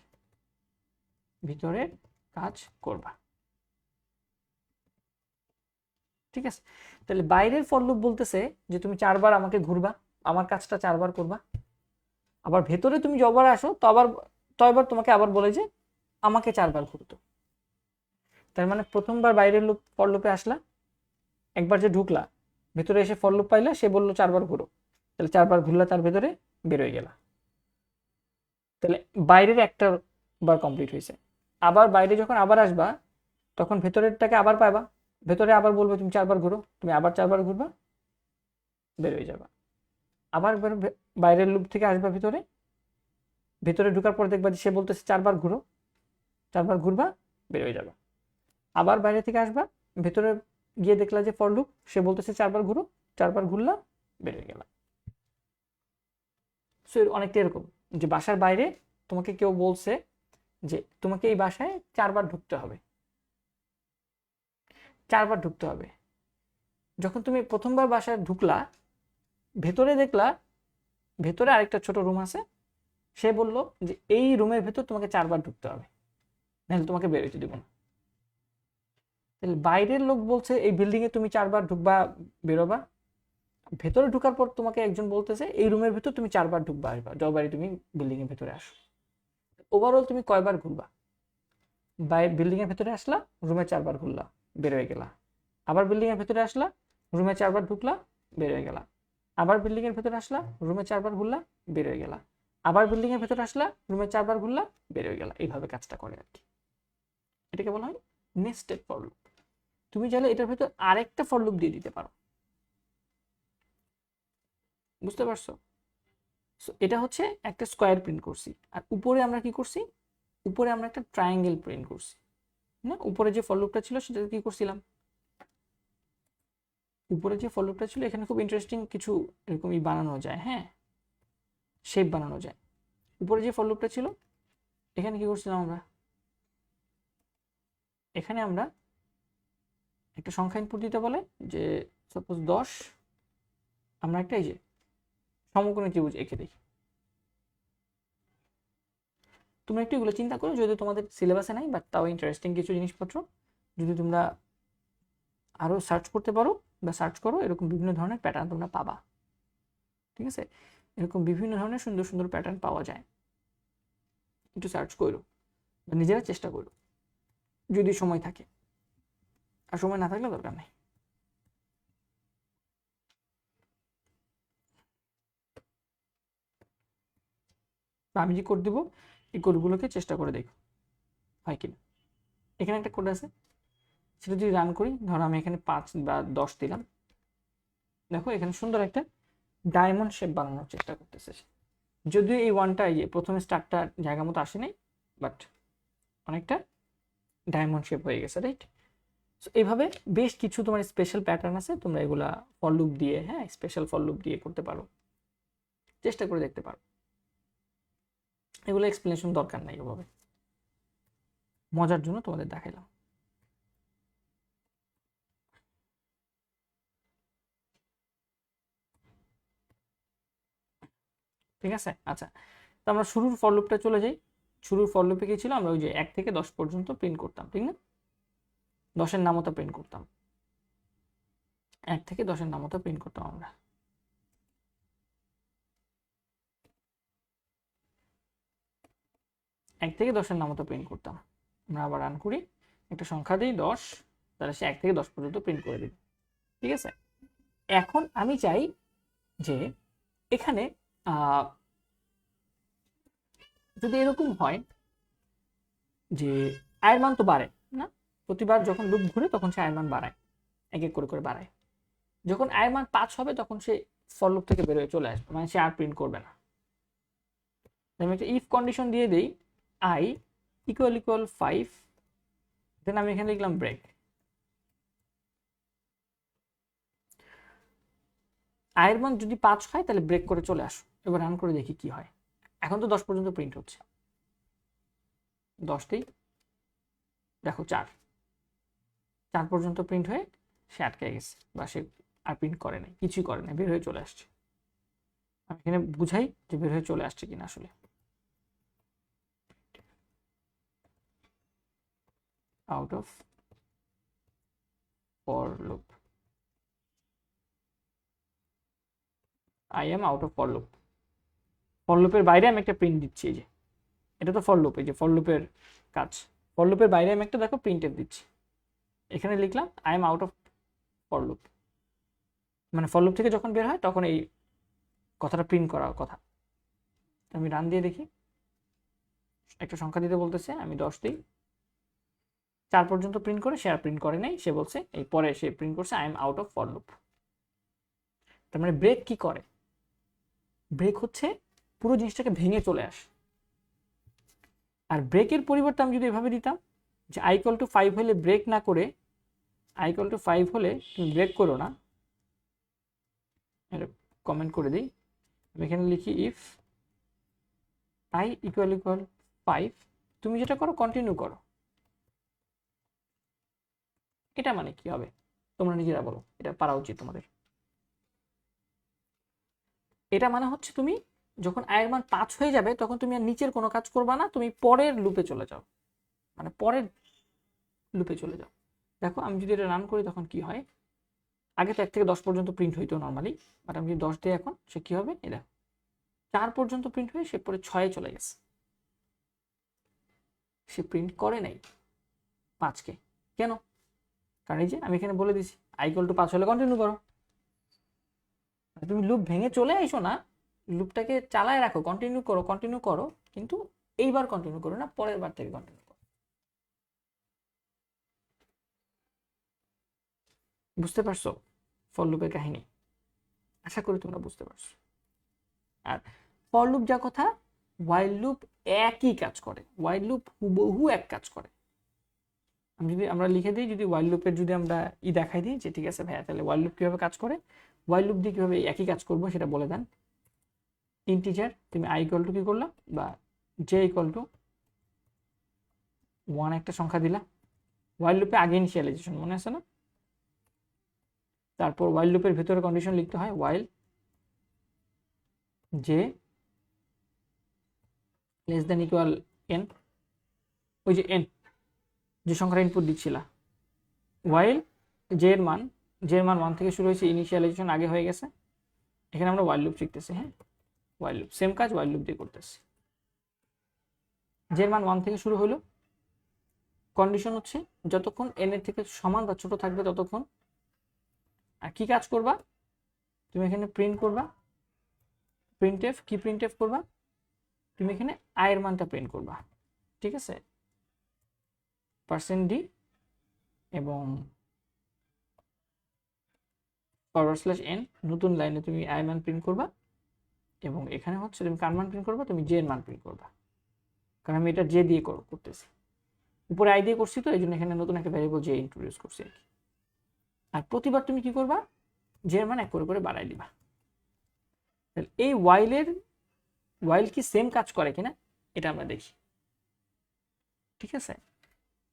ভিতরের কাজ করবা। ঠিক আছে, তাহলে বাইরের ফর লুপ বলতেছে যে তুমি 4বার আমাকে ঘুরবা, আমার কাজটা 4বার করবা। আবার ভেতরে তুমি যবার আসো তয়বার তোমাকে আবার বলে যে আমাকে 4বার ঘুরতো। তার মানে প্রথমবার বাইরের লুপ ফর লুপে আসলা, একবার যে ঢুকলা ভেতরে এসে ফর লুপ পাইলা, সে বললো 4বার ঘুরো, তাহলে 4বার ঘুরলা, তার ভেতরে বেরোয় গেলা। তাহলে বাইরের একটা বার কমপ্লিট হয়েছে। আবার বাইরে যখন আবার আসবা তখন ভেতরেরটাকে আবার পাইবা, ভেতরে আবার বলবে তুমি 4বার ঘুরো, তুমি আবার 4বার ঘুরবা, বের হয়ে যাবা। আবার বাইরের লুপ থেকে আসবা ভিতরে, ভেতরে ঢুকার পর দেখবা যে সে বলতেছে 4বার ঘুরো, 4বার ঘুরবা, বের হয়ে যাবা। আবার বাইরে থেকে আসবা, ভেতরে গিয়ে দেখলা যে ফর লুপ, সে বলতেছে 4বার ঘুরো, 4বার ঘুরলা, বের হয়ে গেলা। সো অনেকটা এরকম যে বাসার বাইরে তোমাকে কেউ বলছে যে তোমাকে এই বাসায় 4বার ঢুকতে হবে, 4বার ঢুকতে হবে। যখন তুমি প্রথমবার বাসায় ঢুকলা, ভেতরে দেখলা ভেতরে আরেকটা ছোট রুম আছে, সে বলল যে এই রুমের ভেতর তোমাকে 4বার ঢুকতে হবে, নাহলে তোমাকে বের হইতে দিব না। তাহলে বাইরের লোক বলছে এই বিল্ডিং এ তুমি 4বার ঢুকবা, বেরোবা। ভেতরে ঢুকার পর তোমাকে একজন বলতেছে এই রুমের ভেতর তুমি 4বার ঢুকবা, আসবা যতবারই তুমি বিল্ডিং এর ভেতরে আসো। ওভারঅল তুমি কয়বার ঘুরবা? বিল্ডিং এর ভেতরে আসলা, রুমে 4বার ঘুরলা, বের হয়ে গেলা। আবার বিল্ডিং এর ভেতরে আসলা, রুমে 4বার ঢুকলা, বের হয়ে গেলা। আবার বিল্ডিং এর ভেতরে আসলা, রুমে 4বার ঘুরলা, বের হয়ে গেলা। আবার বিল্ডিং এর ভেতরে আসলা, রুমে 4বার ঘুরলা, বের হয়ে গেলা। এইভাবে কাজটা করে আর কি। এটাকে বলা হয় নেস্টেড ফর লুপ। তুমি চাইলে এটার ভেতর আরেকটা ফর লুপ দিয়ে দিতে পারো। বুঝতে পারছো? এটা হচ্ছে একটা স্কোয়ার প্রিন্ট করছি, আর উপরে আমরা কি করছি? উপরে আমরা একটা ট্রায়াঙ্গেল প্রিন্ট করছি না। উপরে যে ফর লুপটা ছিল সেটা কি করছিলাম? উপরে যে ফর লুপটা ছিল এখানে খুব ইন্টারেস্টিং কিছু এরকমই বানানো যায়। হ্যাঁ, শেপ বানানো যায়। উপরে যে ফর লুপটা ছিল এখানে কি করছিলাম আমরা? এখানে আমরা একটা সংখ্যা ইনপুট দিতে বলে যে সাপোজ 10, আমরা একটা এই যে সমকোণী ত্রিভুজ এঁকে দেখি। তোমরা একটু এগুলো চিন্তা করো, যদি তোমাদের সিলেবাসে নাই, বাট তাও ইন্টারেস্টিং কিছু জিনিসপত্র যদি তোমরা আরো সার্চ করতে পারো বা সার্চ করো, এরকম বিভিন্ন ধরনের প্যাটার্ন তোমরা পাবা। ঠিক আছে, এরকম বিভিন্ন ধরনের সুন্দর সুন্দর প্যাটার্ন পাওয়া যায়। একটু সার্চ করো বা নিজেরা চেষ্টা করো যদি সময় থাকে, আর সময় না থাকলে দরকার নেই। আমি যে কোড দিব এই কোডগুলোকে চেষ্টা করে দেখো হয় কিনা। এখানে একটা কোড আছে, সেটা যদি রান করি, ধরো আমি এখানে 5 বা 10 দিলাম, দেখো এখানে সুন্দর একটা ডায়মন্ড শেপ বানানোর চেষ্টা করতেছে। যদিও এই ওয়ানটা এই প্রথমে স্টারটা জায়গা মতো আসে নাই, বাট অনেকটা ডায়মন্ড শেপ হয়ে গেছে, রাইট? সো এইভাবে বেশ কিছু তোমার স্পেশাল প্যাটার্ন আছে, তোমরা এগুলা ফর লুপ দিয়ে, হ্যাঁ স্পেশাল ফর লুপ দিয়ে করতে পারো, চেষ্টা করে দেখতে পারো। এগুলো এক্সপ্লেনেশন দরকার নাই, ওভাবে মজার জন্য তোমাদের দেখাইলাম। ঠিক আছে, আচ্ছা, তো আমরা শুরুর ফর লুপটা চলে যাই। শুরুর ফর লুপে কি ছিল? আমরা ওই যে 1 থেকে 10 পর্যন্ত প্রিন্ট করতাম, ঠিক না? 10-এর নামতা প্রিন্ট করতাম, 1 থেকে 10-এর নামতা প্রিন্ট করতাম আমরা। এক থেকে 10-এর নামতা প্রিন্ট করতাম। আমরা আবার রান করি, একটা সংখ্যা দিই 10, তাহলে সে 1 থেকে 10 পর্যন্ত প্রিন্ট করে দিবে। ঠিক আছে, এখন আমি চাই যে এখানে যদি এরকম হয় যে আয়ের মান তো বাড়ে না, প্রতিবার যখন লুপ ঘুরে তখন সে আয়ের মান বাড়ায়, এক এক করে করে বাড়ায়। যখন আয়ের মান 5 হবে তখন সে ফর লুপ থেকে বের হয়ে চলে আসবে, মানে সে আর প্রিন্ট করবে না। আমি একটা ইফ কন্ডিশন দিয়ে দিই, আই ইকুয়াল ইকুয়াল 5, দেন আমি এখানে লিখলাম ব্রেক। আয়ের মান যদি 5 হয় তাহলে ব্রেক করে চলে আসো। এবার রান করে দেখি কি হয়। এখন তো 10 পর্যন্ত প্রিন্ট হচ্ছে, 10তেই দেখো 4 পর্যন্ত প্রিন্ট হয়ে সে আটকে গেছে, বা সে আর প্রিন্ট করে নাই, কিছুই করে নাই, বের হয়ে চলে আসছে। আমি এখানে বুঝাই যে বের হয়ে চলে আসছে কিনা। আসলে out of for loop, I am out of for loop. For লুপের বাইরে আমি একটা প্রিন্ট দিচ্ছি, এই যে এটা তো ফর লুপ, এই যে ফর লুপের কাজ। ফর লুপের বাইরে আমি একটা দেখো প্রিন্টএফ দিচ্ছি, এখানে লিখলাম I am out of for loop, মানে ফর লুপ থেকে যখন বের হয় তখন এই কথাটা প্রিন্ট করার কথা। আমি রান দিয়ে দেখি, একটা সংখ্যা দিতে বলতেছে, আমি 10 দিই, 4 পর্যন্ত প্রিন্ট করে সে আর প্রিন্ট করে নাই, সে বলছে এই পরে সে প্রিন্ট করছে I am out of for loop. তার মানে ব্রেক কি করে? ব্রেক হচ্ছে পুরো জিনিসটাকে ভেঙে চলে আসে। আর ব্রেকের পরিবর্তে আমি যদি এভাবে দিতাম যে আই ইকুয়াল টু 5 হলে ব্রেক না করে, আই ইকুয়াল টু 5 হলে তুমি ব্রেক করো না, এটা কমেন্ট করে দিই। আমি এখানে লিখি ইফ আই ইকুয়াল ইকুয়াল 5, তুমি যেটা করো কন্টিনিউ করো। এটা মানে কি হবে তোমরা নিজেরা বলো, এটা পারা উচিত তোমাদের। এটা মানে হচ্ছে তুমি যখন আয়ের মান 5 হয়ে যাবে তখন তুমি আর নিচের কোনো কাজ করবা না, তুমি পরের লুপে চলে যাও, মানে পরের লুপে চলে যাও। দেখো আমি যদি এটা রান করি তখন কি হয়, আগে তো 1 থেকে 10 পর্যন্ত প্রিন্ট হইতো নর্মালি, বাট আমি যদি 10 দিই এখন, সে কি হবে, এটা 4 পর্যন্ত প্রিন্ট হয়ে সে পরে 6 চলে গেছে। সে প্রিন্ট করে নাই 5কে, কেন? কারণ এই যে আমি এখানে বলে দিছি আই ইকুয়াল টু 5 হলে কন্টিনিউ করো। তুমি লুপ ভেঙে চলে আইসো না, লুপটাকে চালায় রাখো, কন্টিনিউ করো কন্টিনিউ করো, কিন্তু এইবার কন্টিনিউ করো না, পরের বার থেকে কন্টিনিউ করো। বুঝতে পারছো ফর লুপের কাহিনী? আশা করি তোমরা বুঝতে পারছো। আর ফর লুপ যা কথা, ওয়াইল লুপ একই কাজ করে, ওয়াইল লুপ হুবহু এক কাজ করে। আমি যদি আমরা লিখে দিই, যদি ওয়াইল লুপের যদি আমরা দেখাই দিই যে ঠিক আছে ভাইয়া তাহলে ওয়াইল লুপ কিভাবে কাজ করে, ওয়াইল লুপ দিয়ে কিভাবে একই কাজ করবো সেটা বলে দেন। ইন্টিজার তুমি আই ইকুয়াল টু কি করলা, বা জে ইকুয়াল টু 1 একটা সংখ্যা দিলা, ওয়াইল লুপে আগে ইনিশিয়ালাইজেশন মনে আছে না? তারপর ওয়াইল লুপের ভেতরে কন্ডিশন লিখতে হয় while j less than equal n, ওই যে এন যে সংখ্যাটা ইনপুট দিচ্ছিলা, ওয়াইল জে এর মান 1 থেকে শুরু হয়েছে, ইনিশিয়ালাইজেশন আগে হয়ে গেছে। এখানে আমরা ওয়াইল লুপ শিখতেছি, হ্যাঁ ওয়াইল লুপ সেম কাজ ওয়াইল লুপ দিয়ে করতেছি। জে এর মান 1 থেকে শুরু হলো, কন্ডিশন হচ্ছে যতক্ষণ এন এর থেকে সমান বা ছোট থাকবে ততক্ষণ। আর কি কাজ করবা, তুমি এখানে প্রিন্ট করবা, প্রিন্টএফ কি প্রিন্টএফ করবা, তুমি এখানে আয়ের মানটা প্রিন্ট করবা, ঠিক আছে, %d এবং /n, নতুন লাইনে তুমি আয়ের মান প্রিন্ট করবা, এবং এখানে হচ্ছে তুমি কার মান প্রিন্ট করবা, তুমি জে এর মান প্রিন্ট করবা, কারণ আমি এটা জে দিয়ে করতেছি, উপরে আই দিয়ে করছি তো এই জন্য এখানে নতুন একটা ভ্যারিয়েবল জে ইন্ট্রোডিউস করছি আর কি। আর প্রতিবার তুমি কি করবা, জে এর মান এক করে বাড়াই দিবা। এই ওয়াইল কি সেম কাজ করে কিনা এটা আমরা দেখি, ঠিক আছে।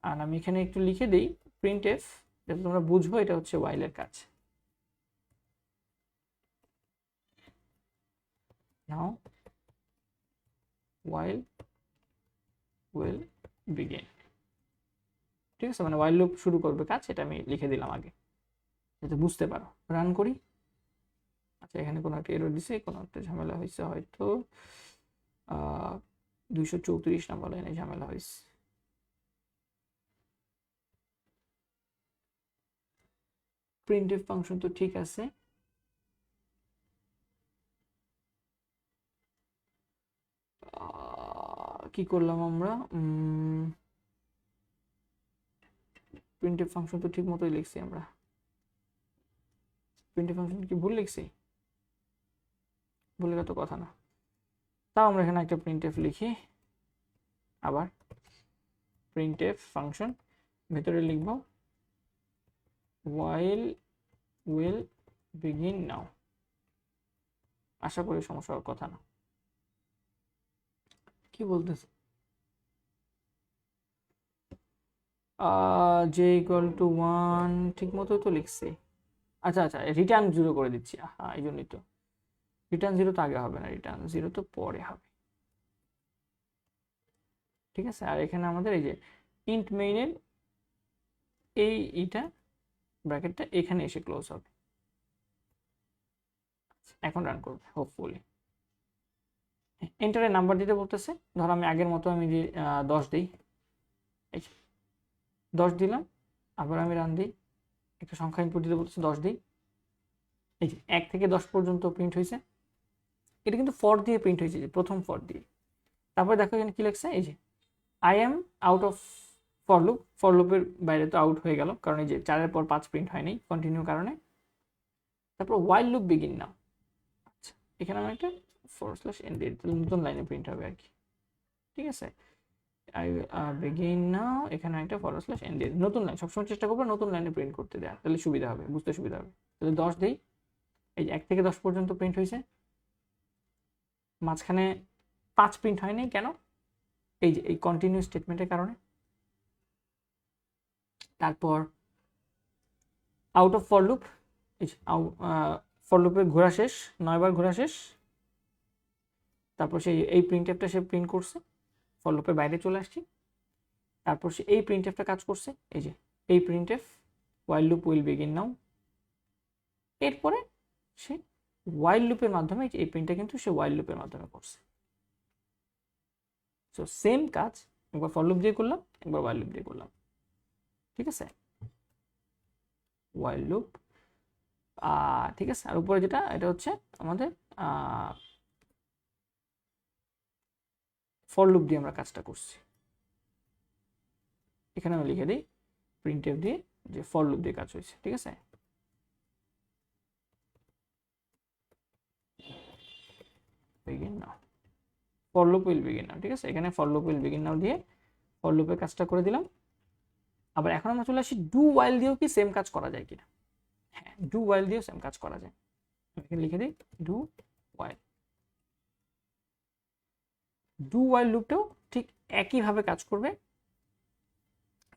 আর আমি এখানে একটু লিখে দিই প্রিন্টএফ, যাতে তোমরা বুঝবো এটা হচ্ছে ওয়াইলের কাজ। নাও while will begin, ঠিক আছে, মানে while লুপ শুরু করবে কাজ, এটা আমি লিখে দিলাম আগে যাতে বুঝতে পারো। রান করি, আচ্ছা এখানে কোনো একটা এরর দিছে, কোনো একটা ঝামেলা হয়েছে হয়তো, 234 নাম্বার লাইনে ঝামেলা হয়েছে। প্রিন্টএফ ফাংশন তো ঠিক আছে, কি করলাম আমরা, প্রিন্টএফ ফাংশন তো ঠিক মতোই লিখছি আমরা। প্রিন্টএফ ফাংশন কি ভুল লিখছি? ভুলের তো কথা না। তাও আমরা এখানে একটা প্রিন্টএফ লিখি। আবার প্রিন্টএফ ফাংশন ভেতরে লিখব while will begin now। আশা করি সমস্যা হওয়ার কথা না। কি বলতেছে? যে ইকুয়াল টু 1 ঠিক মতো তো লিখছি। আচ্ছা আচ্ছা, রিটার্ন 0 করে দিচ্ছি। হ্যাঁ, এই জন্যই তো। রিটার্ন 0 তো আগে হবে না, রিটার্ন 0 তো পরে হবে। ঠিক আছে, আর এখানে আমাদের এই যে ইন্ট মেইনের এইটা ব্র্যাকেটটা এখানে এসে ক্লোজ হবে। এখন রান করবে হোপফুলি। এন্টারে নাম্বার দিতে বলতেছে। ধর আমি আগের মতো আমি 10 দিই, 10 দিলাম। আবার আমি রান দিই, একটা সংখ্যা ইনপুট দিতে বলতেছে, 10 দিই। এই যে 1 থেকে 10 পর্যন্ত প্রিন্ট হয়েছে। এটা কিন্তু ফর দিয়ে প্রিন্ট হয়েছে, প্রথম ফর দিয়ে। তারপরে দেখো এখানে কি লিখছে, এই যে I am out of for loop. For লুপের বাইরে তো আউট হয়ে গেল, কারণ এই যে 4-এর পর 5 প্রিন্ট হয়নি কন্টিনিউ কারণে। তারপর ওয়াইল লুপ বিগিন নাও। আচ্ছা, এখানে আমি একটা /end দিয়ে নতুন লাইনে প্রিন্ট হবে আর কি। ঠিক আছে, আই বিগিন নাও, এখানে একটা /end দিয়ে নতুন লাইন। সবসময় চেষ্টা করবো নতুন লাইনে প্রিন্ট করতে দেওয়া, তাহলে সুবিধা হবে, বুঝতে সুবিধা হবে। তাহলে 10 দেই। এই যে 1 থেকে 10 পর্যন্ত প্রিন্ট হয়েছে, মাঝখানে 5 প্রিন্ট হয়নি কেন? এই যে এই কন্টিনিউ স্টেটমেন্টের কারণে। তারপর আউট অফ ফর লুপ, এই যে ফর লুপের ঘোরা শেষ, 9 বার ঘোরা শেষ। তারপর সে এই প্রিন্টএফটা সে প্রিন্ট করছে, ফর লুপের বাইরে চলে আসছি। তারপর সে এই প্রিন্টএফটা কাজ করছে, এই যে এই printf while loop will begin নাও। এরপরে সে ওয়াইল লুপের মাধ্যমে, এই প্রিন্টটা কিন্তু সে ওয়াইল লুপের মাধ্যমে করছে। সো সেম কাজ একবার ফর লুপ দিয়ে করলাম, একবার ওয়াইল লুপ দিয়ে করলাম। ঠিক আছে, ওয়াইল লুপ। ঠিক আছে, আর উপরে যেটা, এটা হচ্ছে আমাদের ফর লুপ দিয়ে আমরা কাজটা করছি। এখানে আমি লিখে দিই প্রিন্টএফ দিয়ে যে ফর লুপ দিয়ে কাজ হয়েছে। ঠিক আছে, begin now, for loop will begin নাও। ঠিক আছে, এখানে ফর লুপ উইল বিগিন নাও দিয়ে ফর লুপের কাজটা করে দিলাম। আবার এখন আমরা চলে আসি ডু ওয়াইল দিয়েও কি সেম কাজ করা যায় কিনা। হ্যাঁ, ডু ওয়াইল দিয়েও সেম কাজ করা যায়। এখানে লিখে দিই ডু ওয়াইল। ডু ওয়াইল লুপটাও ঠিক একইভাবে কাজ করবে,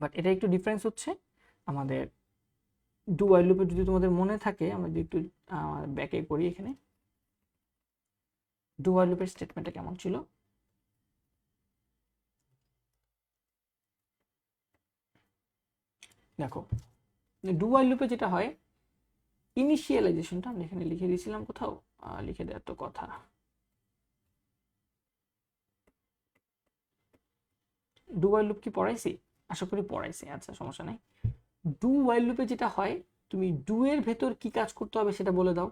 বাট এটা একটু ডিফারেন্স হচ্ছে। আমাদের ডু ওয়াইল লুপে যদি তোমাদের মনে থাকে, আমরা যদি একটু ব্যাকে করি, এখানে ডু ওয়াইল লুপের স্টেটমেন্টটা কেমন ছিল। দেখো, ডু ওয়াইল লুপে যেটা হয়, ইনিশিয়ালাইজেশনটা আমি এখানে লিখে দিয়েছিলাম কোথাও, লিখে দেওয়ার তো কথা। ডু ওয়াইল লুপ কি পড়াইছি? আশা করি পড়াইছি। আচ্ছা, সমস্যা নাই। ডু ওয়াইল লুপে যেটা হয়, তুমি ডু এর ভেতর কি কাজ করতে হবে সেটা বলে দাও,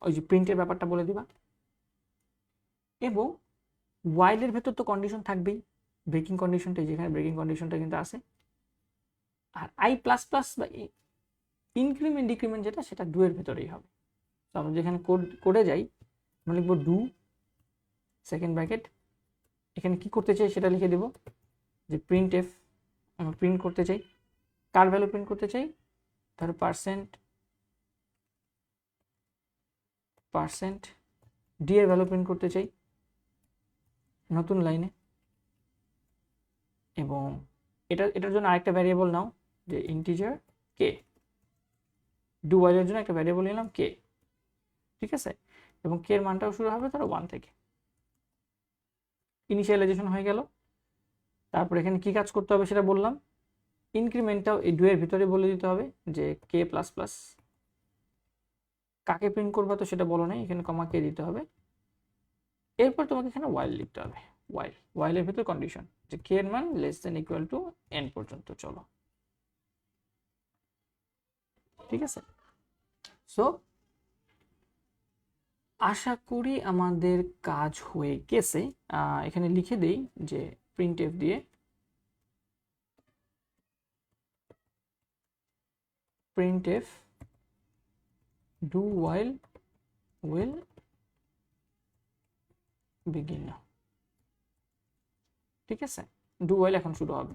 ওই যে প্রিন্টের ব্যাপারটা বলে দিবা। এবং ওয়াইলের ভেতর তো কন্ডিশন থাকবেই, ব্রেকিং কন্ডিশনটা, যেখানে ব্রেকিং কন্ডিশনটা কিন্তু আছে। আর আই প্লাস প্লাস বা ইনক্রিমেন্ট ডিক্রিমেন্ট যেটা, সেটা ডু এর ভেতরেই হবে। তো আমরা যেখানে কোডে যাই, আমরা লিখবো ডু সেকেন্ড ব্র্যাকেট, এখানে কি করতে চাই সেটা লিখে দেব, যে প্রিন্ট এফ আমরা প্রিন্ট করতে চাই, কার ভ্যালু প্রিন্ট করতে চাই, ধরো পার্সেন্ট ডি এর ভ্যালু প্রিন্ট করতে চাই নতুন লাইনে। এবং এটার জন্য আরেকটা ভ্যারিয়েবল নাও, যে ইন্টিজার কে। ডু ওয়াইলের জন্য একটা ভ্যারিয়েবল নিলাম কে। ঠিক আছে, এবং কে এর মানটাও শুরু হবে ধরো 1 থেকে। ইনিশিয়ালাইজেশন হয়ে গেল। তারপর এখানে কি কাজ করতে হবে সেটা বললাম। ইনক্রিমেন্টটাও এই ডু এর ভিতরে বলে দিতে হবে, যে কে প্লাস প্লাস। কাকে প্রিন্ট করবা তো সেটা বলো নাই, এখানে কমা কে দিতে হবে। এরপর তোমাকে এখানে ওয়াইল লিখতে হবে। ওয়াইলের ভিতর কন্ডিশন, যে কে এর মান <= n পর্যন্ত চলো। ঠিক আছে, সো আশা করি আমাদের কাজ হয়ে গেছে। এখানে লিখে দেই যে প্রিন্টএফ দিয়ে printf do while will begin now, ঠিক আছে, do while এখন শুরু হবে।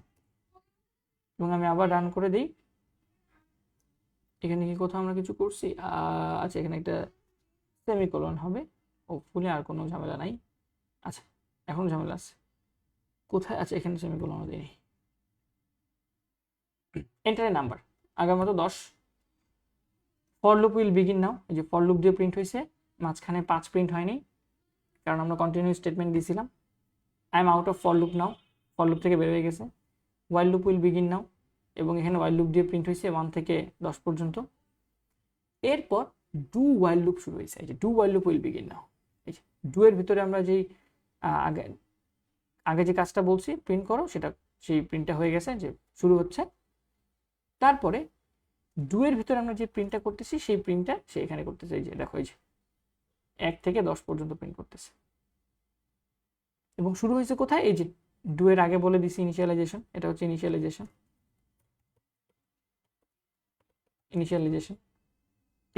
এবং আমি আবার রান করে দিই। এখানে কি কোথাও আমরা কিছু করছি? আচ্ছা, এখানে একটা সেমিকোলন হবে, হোপফুলি আর কোনো ঝামেলা নাই। আচ্ছা, এখন ঝামেলা আছে কোথায়? আচ্ছা, এখানে সেমিকোলন দিই, এন্টার এ নাম্বার আগের মতো 10। ফর লুপ উইল বিগিন নাও, এই যে ফর লুপ দিয়ে প্রিন্ট হয়েছে, মাঝখানে 5 প্রিন্ট হয়নি কারণ আমরা কন্টিনিউ স্টেটমেন্ট দিয়েছিলাম। I am out of for loop now, for loop থেকে বের হয়ে গেছে। ওয়াইল লুপ উইল বিগিন নাও, এবং এখানে ওয়াইল লুপ দিয়ে প্রিন্ট হয়েছে 1 থেকে 10 পর্যন্ত। এরপর ডু ওয়াইল লুপ শুরু হয়েছে, এই যে do while loop will begin নাও। এই যে ডু এর ভিতরে আমরা যেই আগে আগে যে কাজটা বলছি প্রিন্ট করো, সেটা সেই প্রিন্টটা হয়ে গেছে, যে শুরু হচ্ছে। তারপরে ডু এর ভিতরে আমরা যে প্রিন্টটা করতেছি সেই প্রিন্টটা সে এখানে করতেছে, এই যে দেখো, এই যে 1 থেকে 10 পর্যন্ত প্রিন্ট করতেছে। এবং শুরু হয়েছে কোথায়? এই যে ডু এর আগে বলে দিছি ইনিশিয়ালাইজেশন, এটা হচ্ছে ইনিশিয়ালাইজেশন।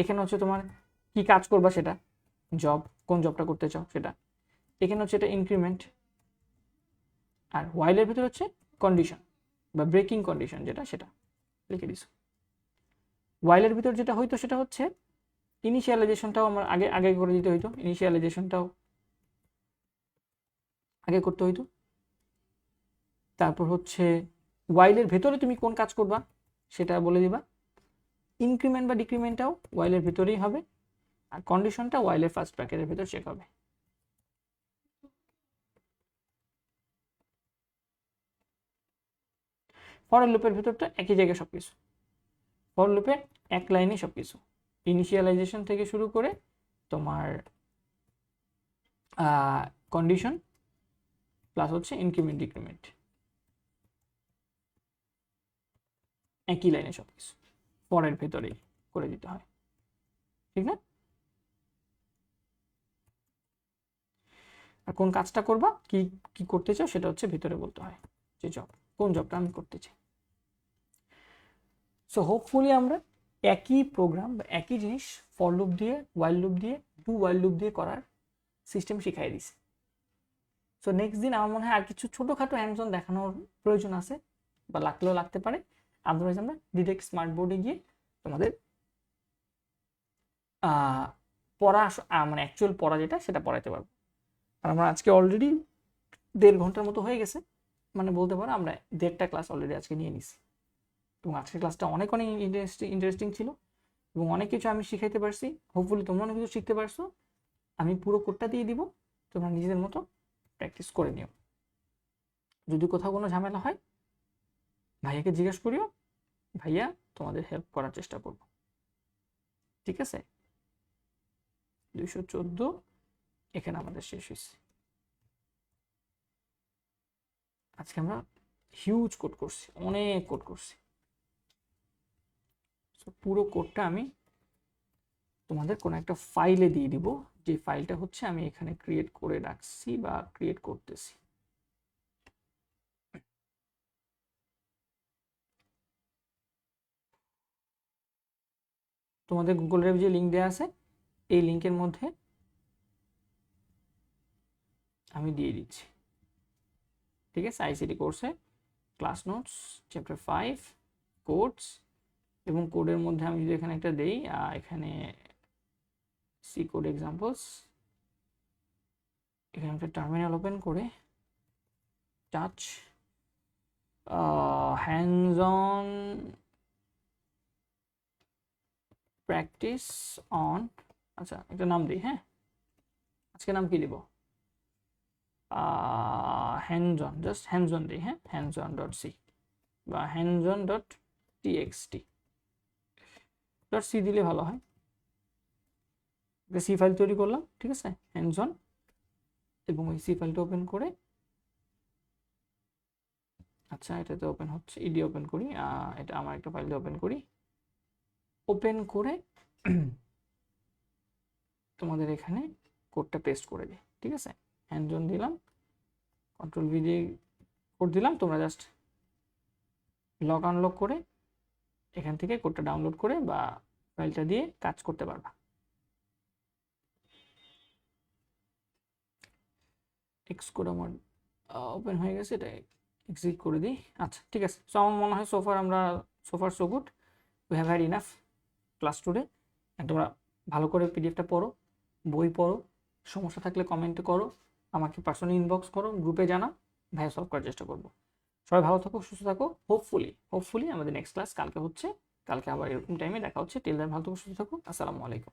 এখানে হচ্ছে তোমার কি কাজ করবা সেটা, জব, কোন জবটা করতে চাও সেটা। এখানে হচ্ছে এটা ইনক্রিমেন্ট। আর ওয়াইলের ভিতরে হচ্ছে কন্ডিশন বা ব্রেকিং কন্ডিশন, যেটা সেটা লিখে দিছো। ওয়াইলের ভিতর যেটা হইতো সেটা হচ্ছে ইনিশিয়ালাইজেশনটাও আমার আগে আগে করে দিতে হইতো, ইনিশিয়ালাইজেশনটাও আগে করতে হইতো। তারপর হচ্ছে ওয়াইলের ভেতরে তুমি কোন কাজ করবা সেটা বলে দিবা। ইনক্রিমেন্ট বা ডিক্রিমেন্টটাও ওয়াইলের ভেতরেই হবে, আর কন্ডিশনটা ওয়াইলের ফার্স্ট ব্র্যাকেটের ভেতর চেক হবে। ফর লুপের ভেতরটা একই জায়গায় সবকিছু, ফর লুপে এক লাইনে সবকিছু, ইনিশিয়ালাইজেশন থেকে শুরু করে তোমার কন্ডিশন প্লাস হচ্ছে ইনক্রিমেন্ট ডিক্রিমেন্ট, একই লাইনে সবকিছু ফরের ভেতরেই করে দিতে হয়, ঠিক না? আর কোন কাজটা করবা, কি কি করতে চাও সেটা হচ্ছে ভিতরে বলতে হয়, যে জব, কোন জবটা আমি করতে চাই। সো হোপফুলি আমরা একই প্রোগ্রাম বা একই জিনিস ফর লুপ দিয়ে, ওয়াইল লুপ দিয়ে, ডু ওয়াইল লুপ দিয়ে করার সিস্টেম শিখাই দিছি। সো নেক্সট দিন আমার মনে হয় আর কিছু ছোটোখাটো হ্যান্ডস অন দেখানোর প্রয়োজন আছে, বা লাগলেও লাগতে পারে। আদারওয়াইজ আমরা ডিরেক্ট স্মার্ট বোর্ডে গিয়ে তোমাদের পড়া, মানে অ্যাকচুয়াল পড়া যেটা সেটা পড়াইতে পারবো। আর আমরা আজকে অলরেডি 1.5 ঘন্টার মতো হয়ে গেছে, মানে বলতে পারো আমরা 1.5টা ক্লাস অলরেডি আজকে নিয়ে নিছি। এবং আজকের ক্লাসটা অনেক অনেক ইন্টারেস্টিং ছিল, এবং অনেক কিছু আমি শিখাইতে পারছি। হোপফুলি তোমরা অনেক কিছু শিখতে পারছো। আমি পুরো কোডটা দিয়ে দিব, তোমরা নিজেদের মতো প্র্যাকটিস করে নিও। যদি কোথাও কোনো ঝামেলা হয় ভাইয়াকে জিজ্ঞেস করিও, ভাইয়া তোমাদের হেল্প করার চেষ্টা করব, ঠিক আছে? 214 এখানে আমাদের শেষ হয়েছে। আজকে আমরা হিউজ কোড করছি, অনেক কোড করছি। পুরো কোডটা আমি তোমাদের কোনো একটা ফাইলে দিয়ে দিব, যে ফাইলটা হচ্ছে আমি এখানে ক্রিয়েট করে রাখছি বা ক্রিয়েট করতেছি। তোমাদের গুগল ড্রাইভ যে লিঙ্ক দেওয়া আছে, এই লিঙ্কের মধ্যে আমি দিয়ে দিচ্ছি, ঠিক আছে? আইসিটি কোর্সে ক্লাস নোটস চ্যাপ্টার 5 কোডস, এবং কোডের মধ্যে আমি যদি এখানে একটা দেই, এখানে সি কোড এক্সাম্পলস, এখানে একটা টার্মিনাল ওপেন করে touch hands on practice on, আচ্ছা একটা নাম দিই, হ্যাঁ আজকে নাম কি দিব? Hands on, just hands on দিই, হ্যাঁ হ্যান্ডস অন ডট সি বা hands on dot TXT, dot C দিলে ভালো হয়। সি ফাইল তৈরি করলাম, ঠিক আছে, হ্যান্ডস অন, এবং ওই সি ফাইলটা ওপেন করে, আচ্ছা এটাতে ওপেন হচ্ছে, ইডি ওপেন করি, এটা আমার একটা ফাইল ওপেন করি, ওপেন করে তোমাদের এখানে কোডটা পেস্ট করে দিই, ঠিক আছে? হ্যান্ডস অন দিলাম, কন্ট্রোল ভি দিয়ে কোড দিলাম, তোমরা জাস্ট লক আনলক করে এখান থেকে কোডটা ডাউনলোড করে বা ফাইলটা দিয়ে কাজ করতে পারবা। টেক্সট কোড আমার ওপেন হয়ে গেছে, এটা এক্সিট করে দিই। আচ্ছা ঠিক আছে, সো আমার মনে হয় সোফার so good, we have had enough class today. তোমরা ভালো করে পিডিএফটা পড়ো, বই পড়ো, সমস্যা থাকলে কমেন্ট করো, আমাকে পার্সোনালি ইনবক্স করো, গ্রুপে জানাও, ভাইয়া সলভ করার চেষ্টা করবো। সবাই ভালো থাকো, সুস্থ থাকো। হোপফুলি আমাদের নেক্সট ক্লাস কালকে হচ্ছে, কালকে আবার এরকম টাইমে দেখা হচ্ছে। টিল দেন ভালো থাকো, সুস্থ থাকো। আসসালামু আলাইকুম।